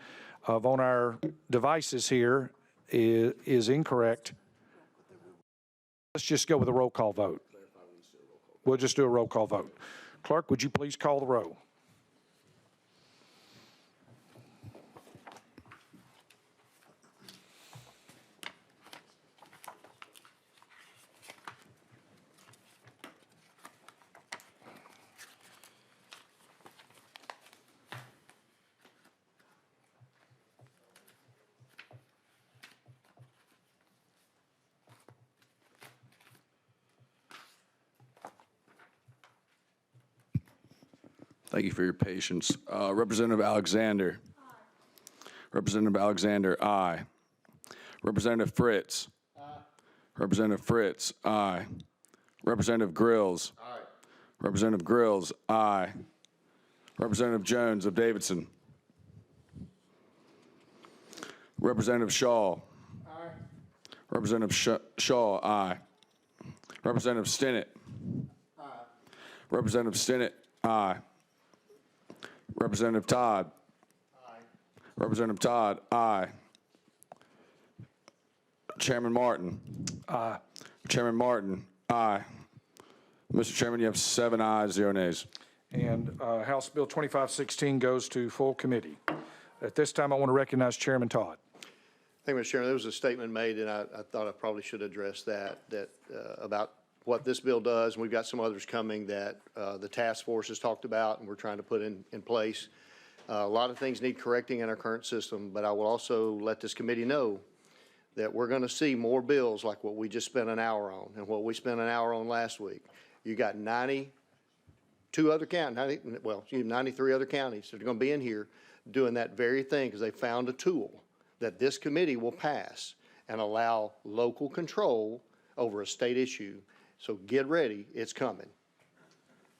on our devices here is incorrect. Let's just go with a roll call vote. We'll just do a roll call vote. Clerk, would you please call the roll? Thank you for your patience. Representative Alexander. Aye. Representative Alexander, aye. Representative Fritz. Aye. Representative Fritz, aye. Representative Grills. Aye. Representative Grills, aye. Representative Jones of Davidson. Representative Shaw. Aye. Representative Shaw, aye. Representative Stinnett. Aye. Representative Stinnett, aye. Representative Todd. Aye. Representative Todd, aye. Chairman Martin. Aye. Chairman Martin, aye. Mr. Chairman, you have 7 ayes, 0 nays. And House Bill 2516 goes to full committee. At this time, I want to recognize Chairman Todd. Thank you, Mr. Chairman. There was a statement made, and I thought I probably should address that about what this bill does, and we've got some others coming that the task force has talked about and we're trying to put in place. A lot of things need correcting in our current system, but I will also let this committee know that we're going to see more bills like what we just spent an hour on and what we spent an hour on last week. You got 92 other counties, 93 other counties that are going to be in here doing that very thing because they found a tool that this committee will pass and allow local control over a state issue. So get ready, it's coming.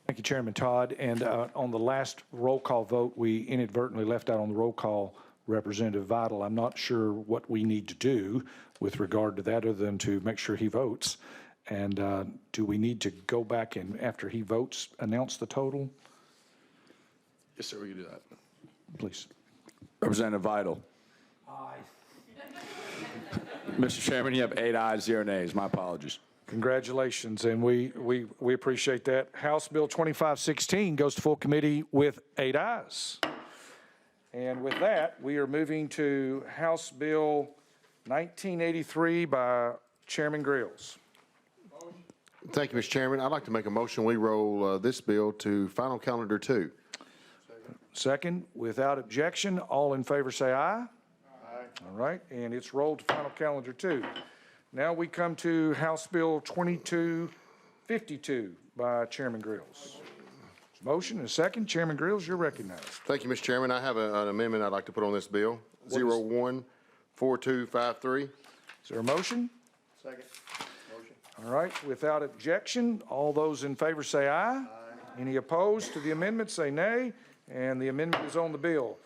Thank you, Chairman Todd. And on the last roll call vote, we inadvertently left out on the roll call Representative Vital. I'm not sure what we need to do with regard to that other than to make sure he votes. And do we need to go back and, after he votes, announce the total? Yes, sir, we can do that. Please. Representative Vital. Aye. Mr. Chairman, you have 8 ayes, 0 nays. My apologies. Congratulations, and we appreciate that. House Bill 2516 goes to full committee with 8 ayes. And with that, we are moving to House Bill 1983 by Chairman Grills. Thank you, Mr. Chairman. I'd like to make a motion, we roll this bill to final calendar 2. Second, without objection, all in favor say aye. Aye. All right, and it's rolled to final calendar 2. Now we come to House Bill 2252 by Chairman Grills. Motion and a second. Chairman Grills, you're recognized. Thank you, Mr. Chairman. I have an amendment I'd like to put on this bill, 014253. Is there a motion? Second. Motion. All right, without objection, all those in favor say aye. Aye. Any opposed to the amendment say nay, and the amendment is on the bill.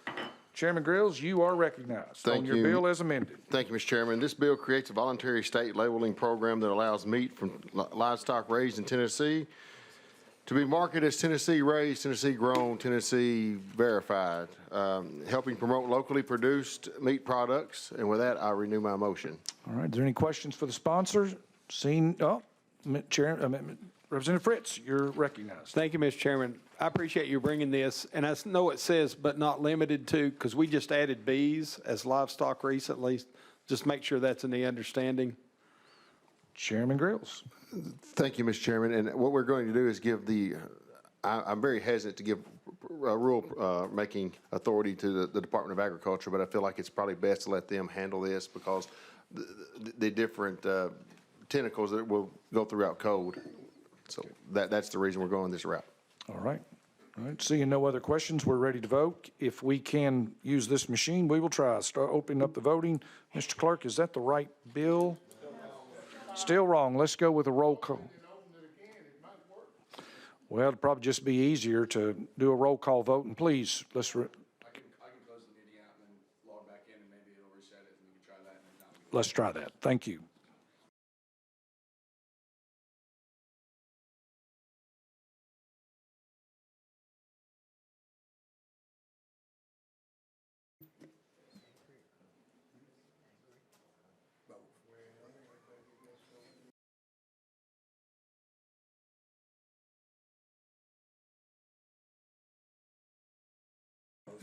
Chairman Grills, you are recognized on your bill as amended. Thank you, Mr. Chairman. This bill creates a voluntary state labeling program that allows meat from livestock raised in Tennessee to be marketed as Tennessee raised, Tennessee grown, Tennessee verified, helping promote locally produced meat products. And with that, I renew my motion. All right, is there any questions for the sponsor? Representative Fritz, you're recognized. Thank you, Mr. Chairman. I appreciate you bringing this, and I know it says but not limited to, because we just added bees as livestock recently. Just make sure that's in the understanding. Chairman Grills. Thank you, Mr. Chairman. And what we're going to do is give I'm very hesitant to give rule making authority to the Department of Agriculture, but I feel like it's probably best to let them handle this because the different tentacles that will go throughout code. So that's the reason we're going this route. All right. All right. Seeing no other questions, we're ready to vote. If we can use this machine, we will try. Start opening up the voting. Mr. Clerk, is that the right bill? Still wrong. Let's go with a roll call. Well, it'd probably just be easier to do a roll call vote, and please, let's. I can close the meeting out and then log back in, and maybe it'll reset it, and we can try that. Let's try that. Thank you.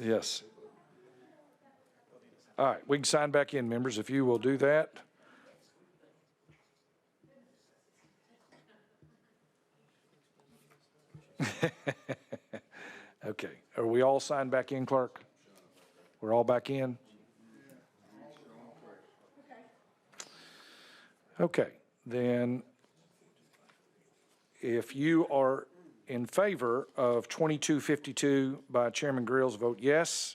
Yes. All right, we can sign back in, members, if you will do that. Okay, are we all signed back in, Clerk? We're all back in? Okay, then if you are in favor of 2252 by Chairman Grills, vote yes.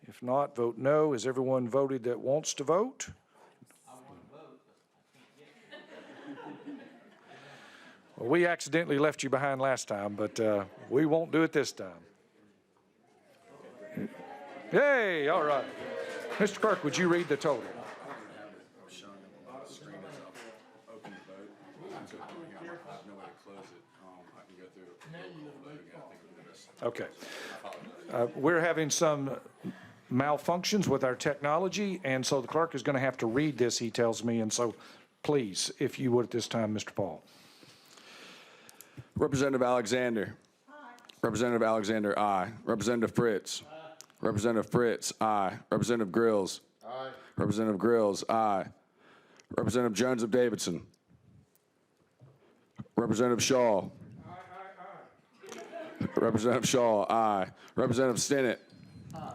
If not, vote no. Has everyone voted that wants to vote? I want to vote. Well, we accidentally left you behind last time, but we won't do it this time. Yay, all right. Mr. Clerk, would you read the total? Okay. We're having some malfunctions with our technology, and so the clerk is going to have to read this, he tells me, and so please, if you would at this time, Mr. Paul. Representative Alexander. Aye. Representative Alexander, aye. Representative Fritz. Aye. Representative Fritz, aye. Representative Grills. Aye. Representative Grills, aye. Representative Jones of Davidson. Representative Shaw. Representative Shaw, aye. Representative Stinnett. Aye.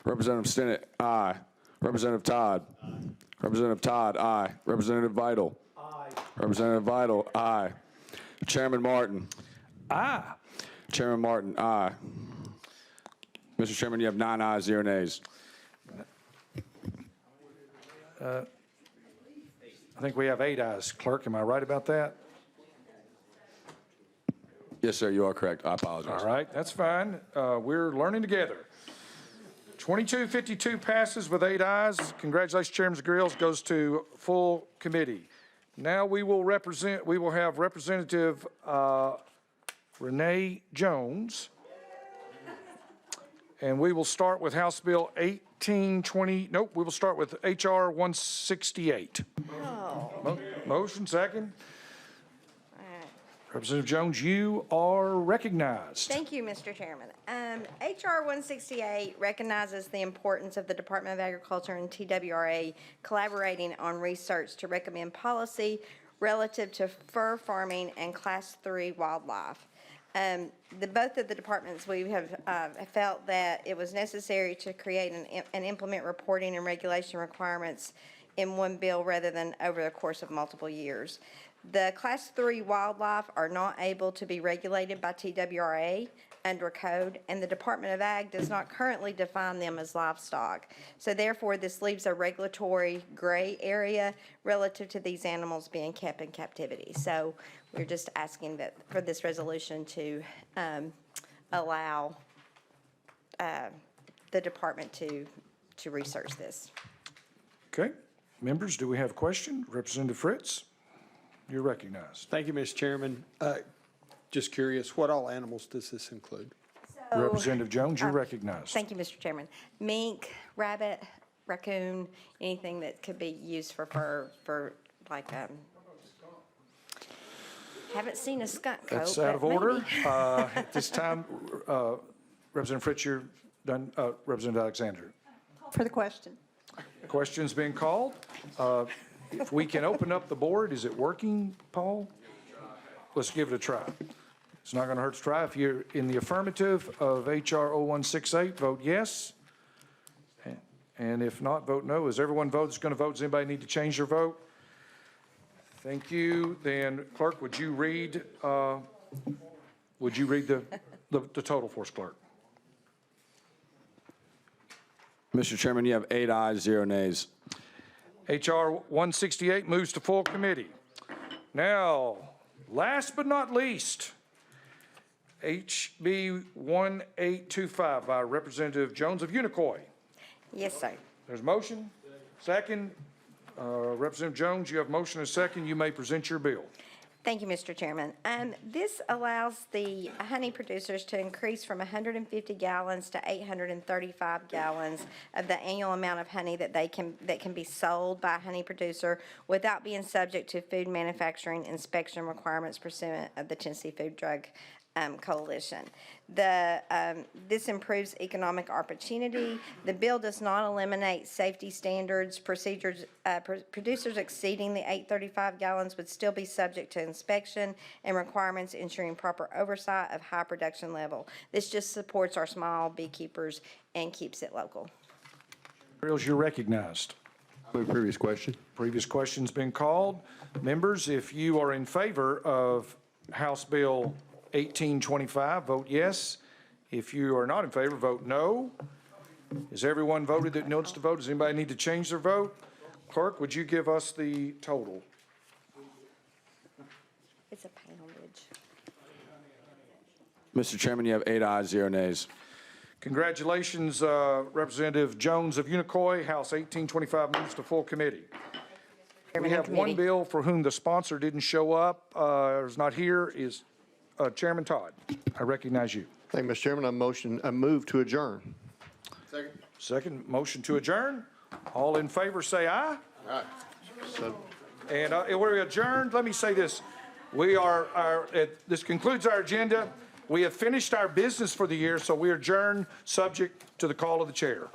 Representative Stinnett, aye. Representative Todd. Aye. Representative Todd, aye. Representative Vital. Aye. Representative Vital, aye. Chairman Martin. Aye. Chairman Martin, aye. Mr. Chairman, you have 9 ayes, 0 nays. I think we have 8 ayes. Clerk, am I right about that? Yes, sir, you are correct. I apologize. All right, that's fine. We're learning together. 2252 passes with 8 ayes. Congratulations, Chairman Grills. Goes to full committee. Now we will have Representative Renee Jones. And we will start with House Bill 1820, nope, we will start with HR 168. Motion, second. Representative Jones, you are recognized. Thank you, Mr. Chairman. HR 168 recognizes the importance of the Department of Agriculture and TWRA collaborating on research to recommend policy relative to fur farming and Class 3 wildlife. Both of the departments, we have felt that it was necessary to create and implement reporting and regulation requirements in one bill rather than over the course of multiple years. The Class 3 wildlife are not able to be regulated by TWRA under code, and the Department of Ag does not currently define them as livestock. So therefore, this leaves a regulatory gray area relative to these animals being kept in captivity. So we're just asking that for this resolution to allow the department to research this. Okay. Members, do we have a question? Representative Fritz, you're recognized. Thank you, Mr. Chairman. Just curious, what all animals does this include? Representative Jones, you're recognized. Thank you, Mr. Chairman. Mink, rabbit, raccoon, anything that could be used for fur, for like, haven't seen a skunk coat. That's out of but order. maybe. At this time, Representative Fritz, you're done. Representative Alexander. For the question. Question's being called. If we can open up the board, is it working, Paul? Let's give it a try. It's not going to hurt to try. If you're in the affirmative of HR 0168, vote yes. And if not, vote no. Is everyone that's going to vote? Does anybody need to change their vote? Thank you. Then, clerk, would you read the total for us, clerk? Mr. Chairman, you have 8 ayes, 0 nays. HR 168 moves to full committee. Now, last but not least, HB 1825 by Representative Jones of Unicoi. Yes, sir. There's a motion. Second. Representative Jones, you have motion and second. You may present your bill. Thank you, Mr. Chairman. This allows the honey producers to increase from 150 gallons to 835 gallons of the annual amount of honey that can be sold by a honey producer without being subject to food manufacturing inspection requirements pursuant of the Tennessee Food Drug Coalition. This improves economic opportunity. The bill does not eliminate safety standards, procedures. Producers exceeding the 835 gallons would still be subject to inspection and requirements ensuring proper oversight of high production level. This just supports our small beekeepers and keeps it local. Materials, you're recognized. Move previous question. Previous question's been called. Members, if you are in favor of House Bill 1825, vote yes. If you are not in favor, vote no. Has everyone voted that knows to vote? Does anybody need to change their vote? Clerk, would you give us the total? It's a poundage. Mr. Chairman, you have 8 ayes, 0 nays. Congratulations, Representative Jones of Unicoi. House 1825 moves to full committee. We have one bill for whom the sponsor didn't show up, or is not here, is Chairman Todd. I recognize you. Thank you, Mr. Chairman. I move to adjourn. Second. Second motion to adjourn. All in favor say aye. Aye. And we're adjourned. Let me say this. This concludes our agenda. We have finished our business for the year, so we adjourn subject to the call of the chair.